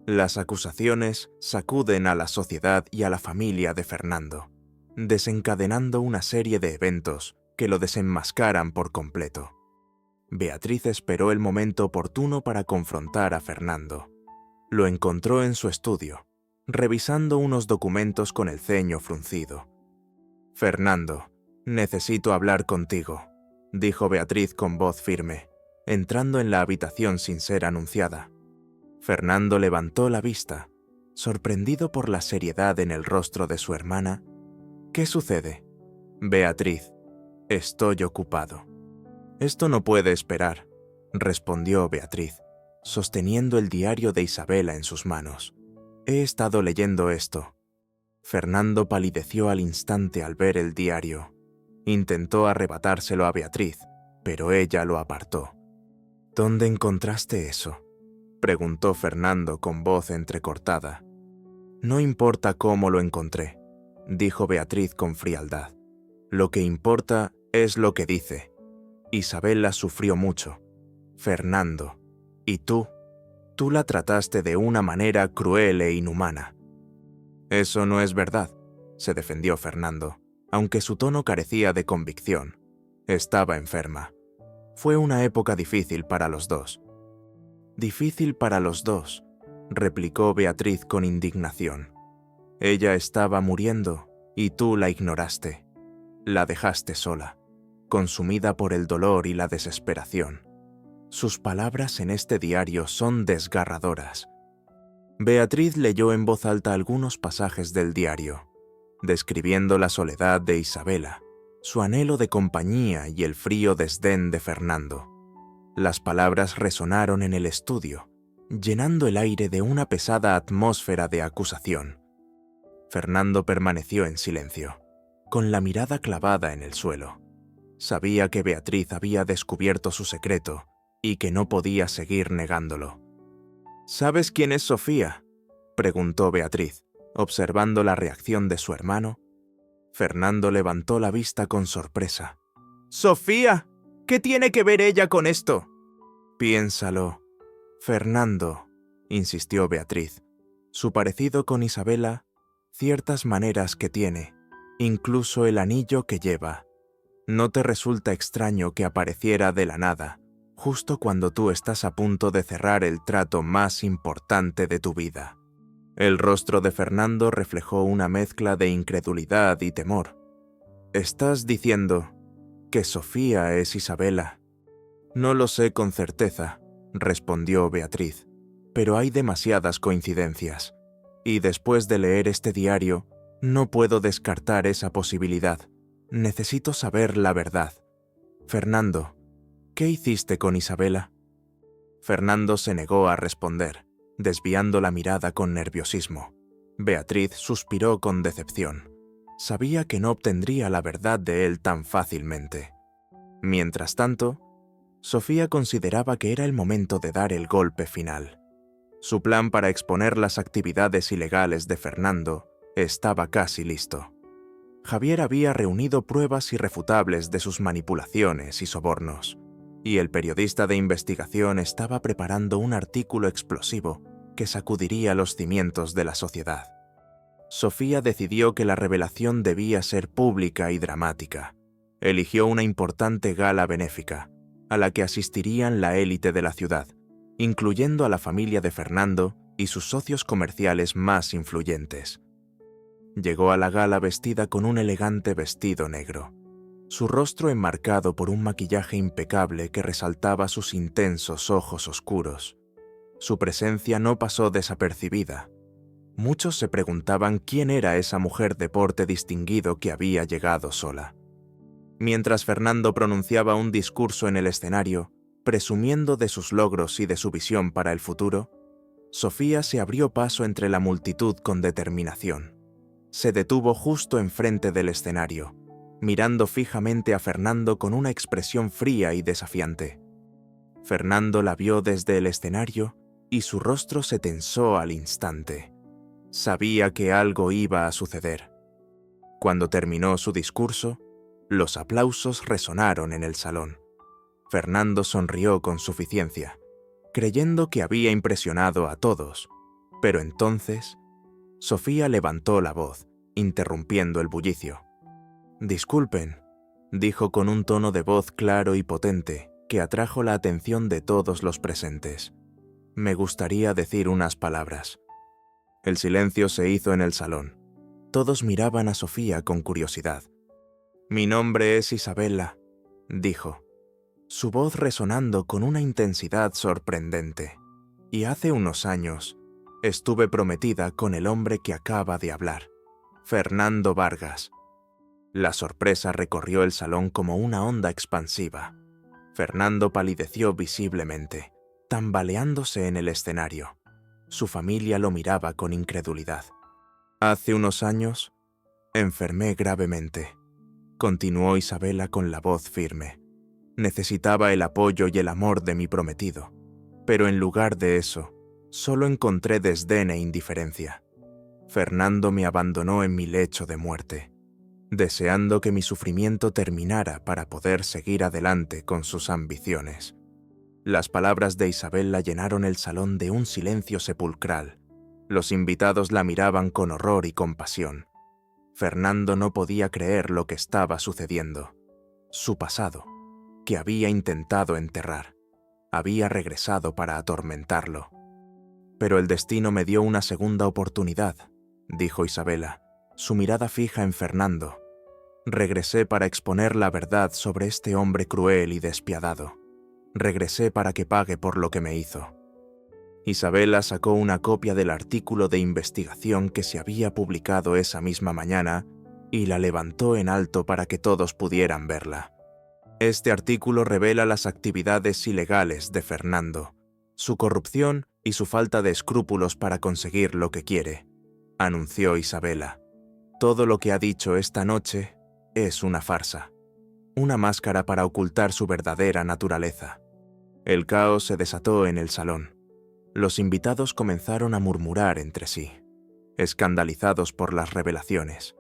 Las acusaciones sacuden a la sociedad y a la familia de Fernando, desencadenando una serie de eventos que lo desenmascaran por completo. Beatriz esperó el momento oportuno para confrontar a Fernando. Lo encontró en su estudio, revisando unos documentos con el ceño fruncido. «Fernando, necesito hablar contigo», dijo Beatriz con voz firme, entrando en la habitación sin ser anunciada. Fernando levantó la vista, sorprendido por la seriedad en el rostro de su hermana. «¿Qué sucede?» «Beatriz, estoy ocupado». «Esto no puede esperar», respondió Beatriz, sosteniendo el diario de Isabela en sus manos. «He estado leyendo esto». Fernando palideció al instante al ver el diario. Intentó arrebatárselo a Beatriz, pero ella lo apartó. «¿Dónde encontraste eso?», preguntó Fernando con voz entrecortada. «No importa cómo lo encontré», dijo Beatriz con frialdad. «Lo que importa es lo que dice. Isabela sufrió mucho. Fernando. Y tú la trataste de una manera cruel e inhumana». «Eso no es verdad», se defendió Fernando, aunque su tono carecía de convicción. Estaba enferma. Fue una época difícil para los dos. «Difícil para los dos», replicó Beatriz con indignación. «Ella estaba muriendo y tú la ignoraste. La dejaste sola, consumida por el dolor y la desesperación». Sus palabras en este diario son desgarradoras. Beatriz leyó en voz alta algunos pasajes del diario, describiendo la soledad de Isabela, su anhelo de compañía y el frío desdén de Fernando. Las palabras resonaron en el estudio, llenando el aire de una pesada atmósfera de acusación. Fernando permaneció en silencio, con la mirada clavada en el suelo. Sabía que Beatriz había descubierto su secreto y que no podía seguir negándolo. «¿Sabes quién es Sofía?», preguntó Beatriz, observando la reacción de su hermano. Fernando levantó la vista con sorpresa. «¿Sofía? ¿Qué tiene que ver ella con esto?». «Piénsalo, Fernando», insistió Beatriz. «Su parecido con Isabela, ciertas maneras que tiene, incluso el anillo que lleva. ¿No te resulta extraño que apareciera de la nada, justo cuando tú estás a punto de cerrar el trato más importante de tu vida?» El rostro de Fernando reflejó una mezcla de incredulidad y temor. «¿Estás diciendo que Sofía es Isabela?» «No lo sé con certeza», respondió Beatriz, «pero hay demasiadas coincidencias. Y después de leer este diario, no puedo descartar esa posibilidad. Necesito saber la verdad. Fernando, ¿qué hiciste con Isabela?». Fernando se negó a responder, desviando la mirada con nerviosismo. Beatriz suspiró con decepción. Sabía que no obtendría la verdad de él tan fácilmente. Mientras tanto, Sofía consideraba que era el momento de dar el golpe final. Su plan para exponer las actividades ilegales de Fernando estaba casi listo. Javier había reunido pruebas irrefutables de sus manipulaciones y sobornos, y el periodista de investigación estaba preparando un artículo explosivo que sacudiría los cimientos de la sociedad. Sofía decidió que la revelación debía ser pública y dramática. Eligió una importante gala benéfica, a la que asistirían la élite de la ciudad, incluyendo a la familia de Fernando y sus socios comerciales más influyentes. Llegó a la gala vestida con un elegante vestido negro, su rostro enmarcado por un maquillaje impecable que resaltaba sus intensos ojos oscuros. Su presencia no pasó desapercibida. Muchos se preguntaban quién era esa mujer de porte distinguido que había llegado sola. Mientras Fernando pronunciaba un discurso en el escenario, presumiendo de sus logros y de su visión para el futuro, Sofía se abrió paso entre la multitud con determinación. Se detuvo justo enfrente del escenario, mirando fijamente a Fernando con una expresión fría y desafiante. Fernando la vio desde el escenario y su rostro se tensó al instante. Sabía que algo iba a suceder. Cuando terminó su discurso, los aplausos resonaron en el salón. Fernando sonrió con suficiencia, creyendo que había impresionado a todos, pero entonces Sofía levantó la voz, interrumpiendo el bullicio. «Disculpen», dijo con un tono de voz claro y potente que atrajo la atención de todos los presentes. «Me gustaría decir unas palabras». El silencio se hizo en el salón. Todos miraban a Sofía con curiosidad. «Mi nombre es Isabela», dijo, su voz resonando con una intensidad sorprendente. «Y hace unos años estuve prometida con el hombre que acaba de hablar, Fernando Vargas». La sorpresa recorrió el salón como una onda expansiva. Fernando palideció visiblemente, tambaleándose en el escenario. Su familia lo miraba con incredulidad. «Hace unos años enfermé gravemente», continuó Isabela con la voz firme. «Necesitaba el apoyo y el amor de mi prometido, pero en lugar de eso, solo encontré desdén e indiferencia. Fernando me abandonó en mi lecho de muerte, deseando que mi sufrimiento terminara para poder seguir adelante con sus ambiciones». Las palabras de Isabela llenaron el salón de un silencio sepulcral. Los invitados la miraban con horror y compasión. Fernando no podía creer lo que estaba sucediendo. Su pasado, que había intentado enterrar, había regresado para atormentarlo. «Pero el destino me dio una segunda oportunidad», dijo Isabela, su mirada fija en Fernando. «Regresé para exponer la verdad sobre este hombre cruel y despiadado. Regresé para que pague por lo que me hizo». Isabela sacó una copia del artículo de investigación que se había publicado esa misma mañana y la levantó en alto para que todos pudieran verla. Este artículo revela las actividades ilegales de Fernando, su corrupción y su falta de escrúpulos para conseguir lo que quiere, anunció Isabela. «Todo lo que ha dicho esta noche es una farsa, una máscara para ocultar su verdadera naturaleza». El caos se desató en el salón. Los invitados comenzaron a murmurar entre sí, escandalizados por las revelaciones.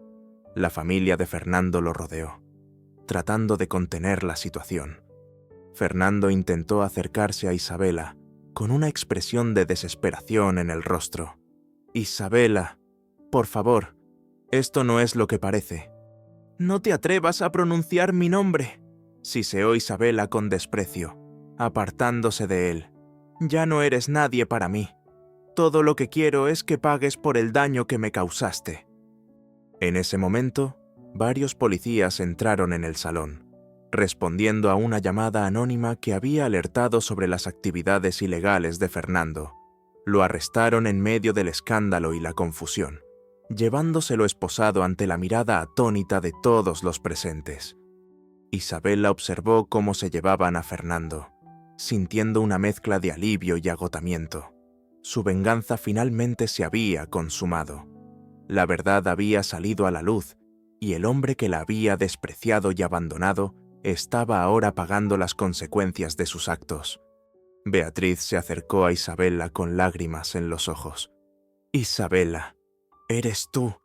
La familia de Fernando lo rodeó, tratando de contener la situación. Fernando intentó acercarse a Isabela con una expresión de desesperación en el rostro. «Isabela, por favor, esto no es lo que parece». «No te atrevas a pronunciar mi nombre», siseó Isabela con desprecio, apartándose de él. «Ya no eres nadie para mí. Todo lo que quiero es que pagues por el daño que me causaste». En ese momento, varios policías entraron en el salón, respondiendo a una llamada anónima que había alertado sobre las actividades ilegales de Fernando. Lo arrestaron en medio del escándalo y la confusión, llevándoselo esposado ante la mirada atónita de todos los presentes. Isabela observó cómo se llevaban a Fernando, sintiendo una mezcla de alivio y agotamiento. Su venganza finalmente se había consumado. La verdad había salido a la luz, y el hombre que la había despreciado y abandonado estaba ahora pagando las consecuencias de sus actos. Beatriz se acercó a Isabela con lágrimas en los ojos. «Isabela, eres tú.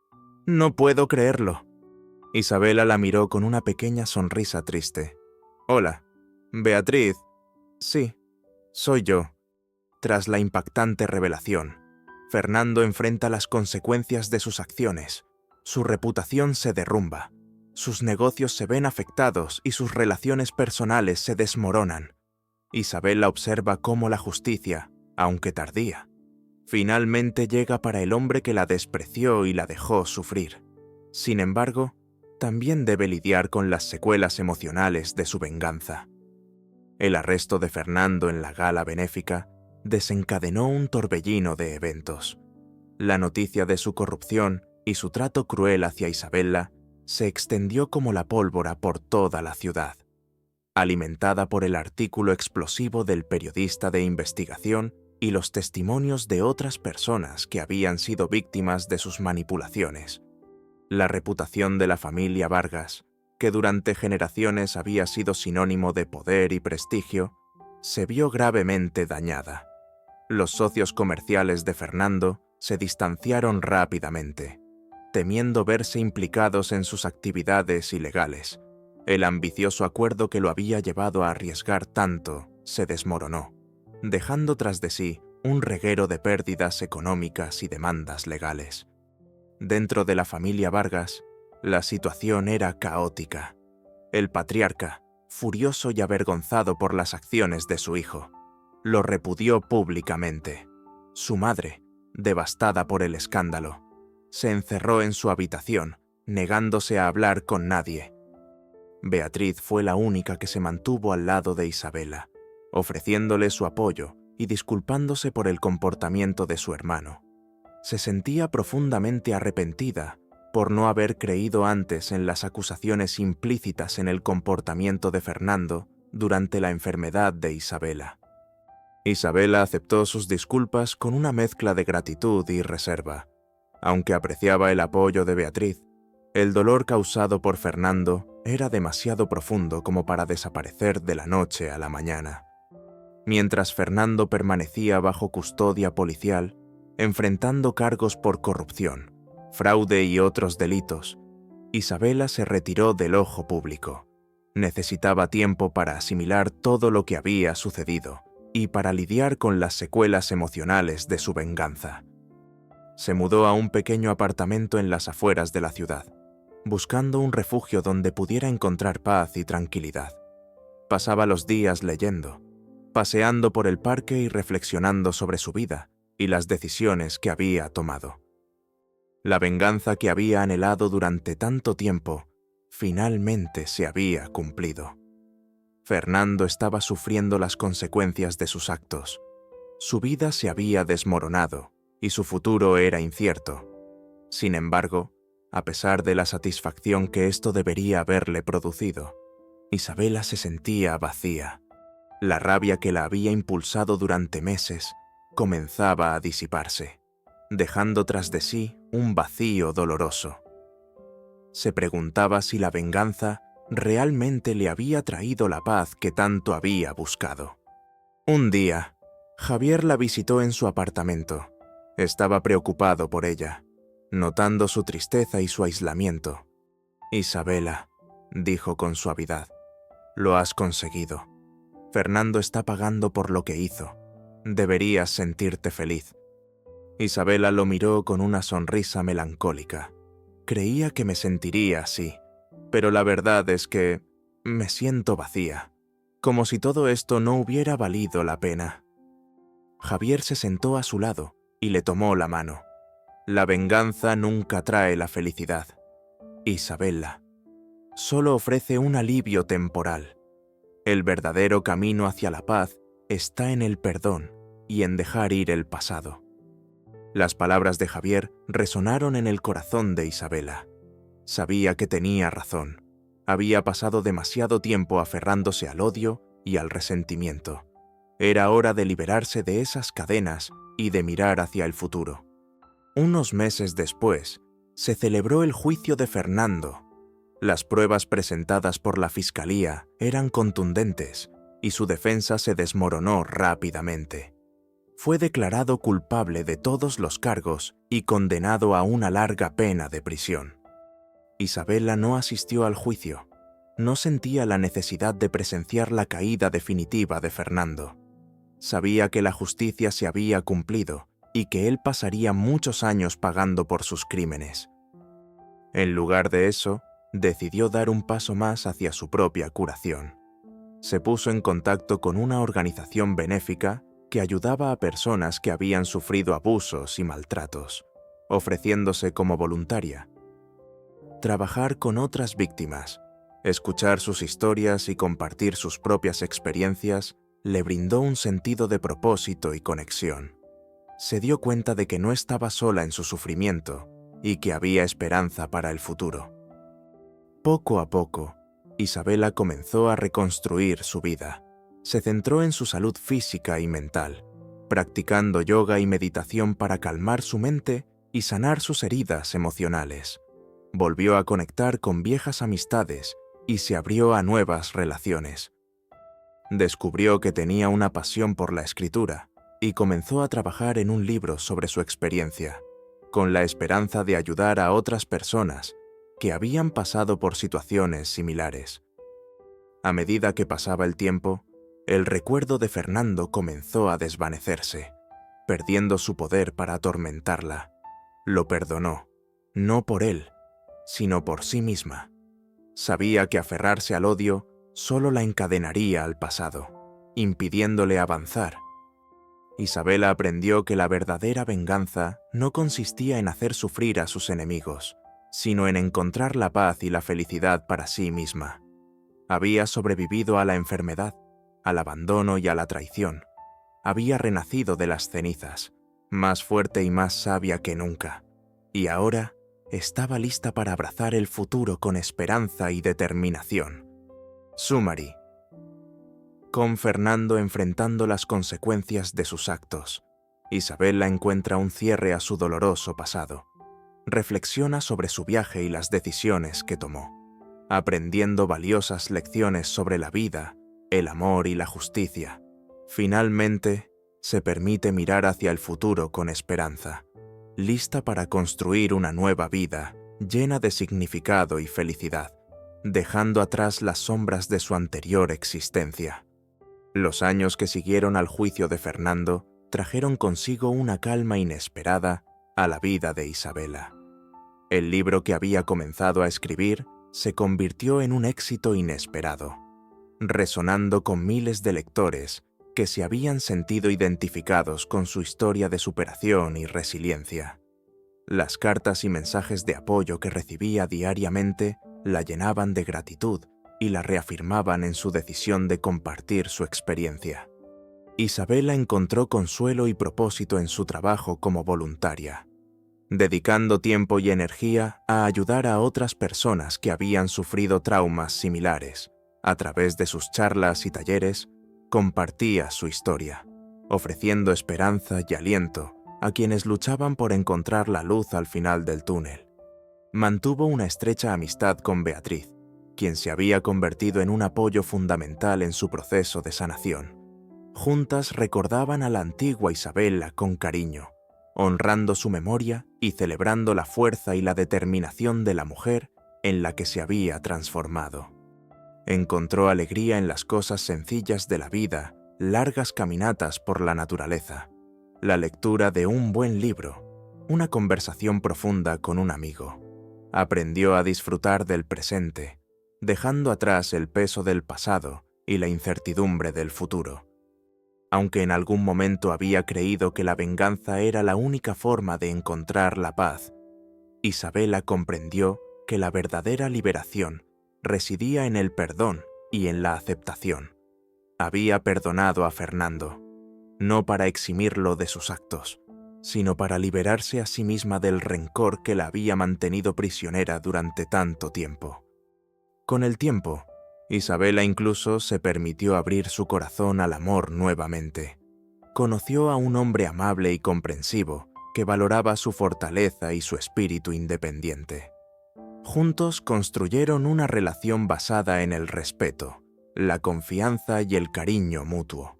No puedo creerlo». Isabela la miró con una pequeña sonrisa triste. «Hola, Beatriz». «Sí, soy yo». Tras la impactante revelación, Fernando enfrenta las consecuencias de sus acciones. Su reputación se derrumba, sus negocios se ven afectados y sus relaciones personales se desmoronan. Isabela observa cómo la justicia, aunque tardía, finalmente llega para el hombre que la despreció y la dejó sufrir. Sin embargo, también debe lidiar con las secuelas emocionales de su venganza. El arresto de Fernando en la gala benéfica desencadenó un torbellino de eventos. La noticia de su corrupción y su trato cruel hacia Isabela se extendió como la pólvora por toda la ciudad. Alimentada por el artículo explosivo del periodista de investigación y los testimonios de otras personas que habían sido víctimas de sus manipulaciones. La reputación de la familia Vargas, que durante generaciones había sido sinónimo de poder y prestigio, se vio gravemente dañada. Los socios comerciales de Fernando se distanciaron rápidamente, temiendo verse implicados en sus actividades ilegales. El ambicioso acuerdo que lo había llevado a arriesgar tanto se desmoronó, dejando tras de sí un reguero de pérdidas económicas y demandas legales. Dentro de la familia Vargas, la situación era caótica. El patriarca, furioso y avergonzado por las acciones de su hijo, lo repudió públicamente. Su madre, devastada por el escándalo, se encerró en su habitación, negándose a hablar con nadie. Beatriz fue la única que se mantuvo al lado de Isabela, ofreciéndole su apoyo y disculpándose por el comportamiento de su hermano. Se sentía profundamente arrepentida por no haber creído antes en las acusaciones implícitas en el comportamiento de Fernando durante la enfermedad de Isabela. Isabela aceptó sus disculpas con una mezcla de gratitud y reserva. Aunque apreciaba el apoyo de Beatriz, el dolor causado por Fernando era demasiado profundo como para desaparecer de la noche a la mañana. Mientras Fernando permanecía bajo custodia policial, enfrentando cargos por corrupción, fraude y otros delitos, Isabela se retiró del ojo público. Necesitaba tiempo para asimilar todo lo que había sucedido y para lidiar con las secuelas emocionales de su venganza. Se mudó a un pequeño apartamento en las afueras de la ciudad, buscando un refugio donde pudiera encontrar paz y tranquilidad. Pasaba los días leyendo, paseando por el parque y reflexionando sobre su vida y las decisiones que había tomado. La venganza que había anhelado durante tanto tiempo finalmente se había cumplido. Fernando estaba sufriendo las consecuencias de sus actos. Su vida se había desmoronado y su futuro era incierto. Sin embargo, a pesar de la satisfacción que esto debería haberle producido, Isabela se sentía vacía. La rabia que la había impulsado durante meses comenzaba a disiparse, dejando tras de sí un vacío doloroso. Se preguntaba si la venganza realmente le había traído la paz que tanto había buscado. Un día, Javier la visitó en su apartamento. Estaba preocupado por ella, notando su tristeza y su aislamiento. «Isabela», dijo con suavidad, «lo has conseguido. Fernando está pagando por lo que hizo. Deberías sentirte feliz». Isabela lo miró con una sonrisa melancólica. «Creía que me sentiría así, pero la verdad es que me siento vacía, como si todo esto no hubiera valido la pena». Javier se sentó a su lado y le tomó la mano. «La venganza nunca trae la felicidad, Isabela. Solo ofrece un alivio temporal. El verdadero camino hacia la paz está en el perdón y en dejar ir el pasado». Las palabras de Javier resonaron en el corazón de Isabela. Sabía que tenía razón. Había pasado demasiado tiempo aferrándose al odio y al resentimiento. Era hora de liberarse de esas cadenas y de mirar hacia el futuro. Unos meses después, se celebró el juicio de Fernando. Las pruebas presentadas por la fiscalía eran contundentes y su defensa se desmoronó rápidamente. Fue declarado culpable de todos los cargos y condenado a una larga pena de prisión. Isabela no asistió al juicio. No sentía la necesidad de presenciar la caída definitiva de Fernando. Sabía que la justicia se había cumplido y que él pasaría muchos años pagando por sus crímenes. En lugar de eso, decidió dar un paso más hacia su propia curación. Se puso en contacto con una organización benéfica que ayudaba a personas que habían sufrido abusos y maltratos, ofreciéndose como voluntaria. Trabajar con otras víctimas, escuchar sus historias y compartir sus propias experiencias le brindó un sentido de propósito y conexión. Se dio cuenta de que no estaba sola en su sufrimiento y que había esperanza para el futuro. Poco a poco, Isabela comenzó a reconstruir su vida. Se centró en su salud física y mental, practicando yoga y meditación para calmar su mente y sanar sus heridas emocionales. Volvió a conectar con viejas amistades y se abrió a nuevas relaciones. Descubrió que tenía una pasión por la escritura y comenzó a trabajar en un libro sobre su experiencia, con la esperanza de ayudar a otras personas que habían pasado por situaciones similares. A medida que pasaba el tiempo, el recuerdo de Fernando comenzó a desvanecerse, perdiendo su poder para atormentarla. Lo perdonó, no por él, sino por sí misma. Sabía que aferrarse al odio solo la encadenaría al pasado, impidiéndole avanzar. Isabela aprendió que la verdadera venganza no consistía en hacer sufrir a sus enemigos, sino en encontrar la paz y la felicidad para sí misma. Había sobrevivido a la enfermedad, al abandono y a la traición. Había renacido de las cenizas, más fuerte y más sabia que nunca, y ahora estaba lista para abrazar el futuro con esperanza y determinación. Summary. Con Fernando enfrentando las consecuencias de sus actos, Isabela encuentra un cierre a su doloroso pasado. Reflexiona sobre su viaje y las decisiones que tomó, aprendiendo valiosas lecciones sobre la vida, el amor y la justicia. Finalmente, se permite mirar hacia el futuro con esperanza, lista para construir una nueva vida llena de significado y felicidad, dejando atrás las sombras de su anterior existencia. Los años que siguieron al juicio de Fernando trajeron consigo una calma inesperada a la vida de Isabela. El libro que había comenzado a escribir se convirtió en un éxito inesperado, resonando con miles de lectores que se habían sentido identificados con su historia de superación y resiliencia. Las cartas y mensajes de apoyo que recibía diariamente la llenaban de gratitud y la reafirmaban en su decisión de compartir su experiencia. Isabela encontró consuelo y propósito en su trabajo como voluntaria, dedicando tiempo y energía a ayudar a otras personas que habían sufrido traumas similares. A través de sus charlas y talleres, compartía su historia, ofreciendo esperanza y aliento a quienes luchaban por encontrar la luz al final del túnel. Mantuvo una estrecha amistad con Beatriz, quien se había convertido en un apoyo fundamental en su proceso de sanación. Juntas recordaban a la antigua Isabela con cariño, honrando su memoria y celebrando la fuerza y la determinación de la mujer en la que se había transformado. Encontró alegría en las cosas sencillas de la vida, largas caminatas por la naturaleza, la lectura de un buen libro, una conversación profunda con un amigo. Aprendió a disfrutar del presente, dejando atrás el peso del pasado y la incertidumbre del futuro. Aunque en algún momento había creído que la venganza era la única forma de encontrar la paz, Isabela comprendió que la verdadera liberación residía en el perdón y en la aceptación. Había perdonado a Fernando, no para eximirlo de sus actos, sino para liberarse a sí misma del rencor que la había mantenido prisionera durante tanto tiempo. Con el tiempo, Isabela incluso se permitió abrir su corazón al amor nuevamente. conoció a un hombre amable y comprensivo que valoraba su fortaleza y su espíritu independiente. Juntos construyeron una relación basada en el respeto, la confianza y el cariño mutuo.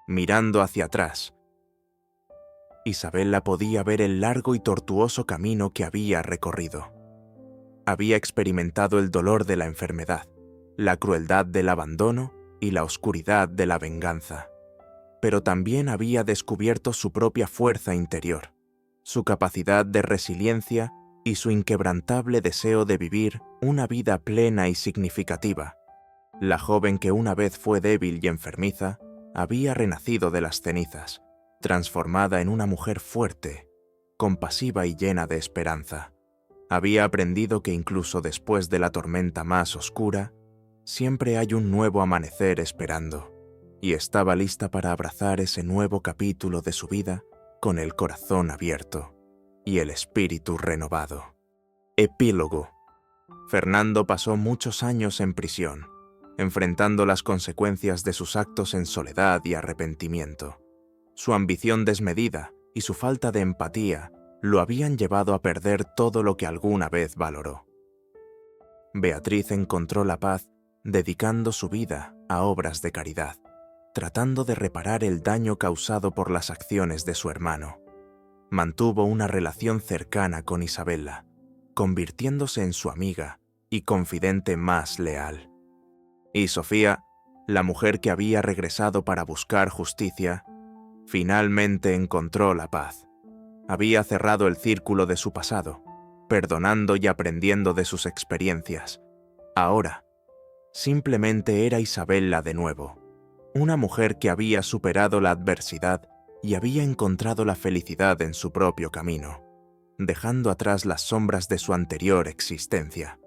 Mirando hacia atrás, Isabella podía ver el largo y tortuoso camino que había recorrido. Había experimentado el dolor de la enfermedad, la crueldad del abandono y la oscuridad de la venganza. Pero también había descubierto su propia fuerza interior, su capacidad de resiliencia y su inquebrantable deseo de vivir una vida plena y significativa. La joven que una vez fue débil y enfermiza había renacido de las cenizas, transformada en una mujer fuerte, compasiva y llena de esperanza. Había aprendido que incluso después de la tormenta más oscura, siempre hay un nuevo amanecer esperando, y estaba lista para abrazar ese nuevo capítulo de su vida con el corazón abierto y el espíritu renovado. Epílogo. Fernando pasó muchos años en prisión, enfrentando las consecuencias de sus actos en soledad y arrepentimiento. Su ambición desmedida y su falta de empatía lo habían llevado a perder todo lo que alguna vez valoró. Beatriz encontró la paz dedicando su vida a obras de caridad, tratando de reparar el daño causado por las acciones de su hermano. Mantuvo una relación cercana con Isabella, convirtiéndose en su amiga y confidente más leal. Y Sofía, la mujer que había regresado para buscar justicia, finalmente encontró la paz. Había cerrado el círculo de su pasado, perdonando y aprendiendo de sus experiencias. Ahora, simplemente era Isabella de nuevo, una mujer que había superado la adversidad y había encontrado la felicidad en su propio camino, dejando atrás las sombras de su anterior existencia.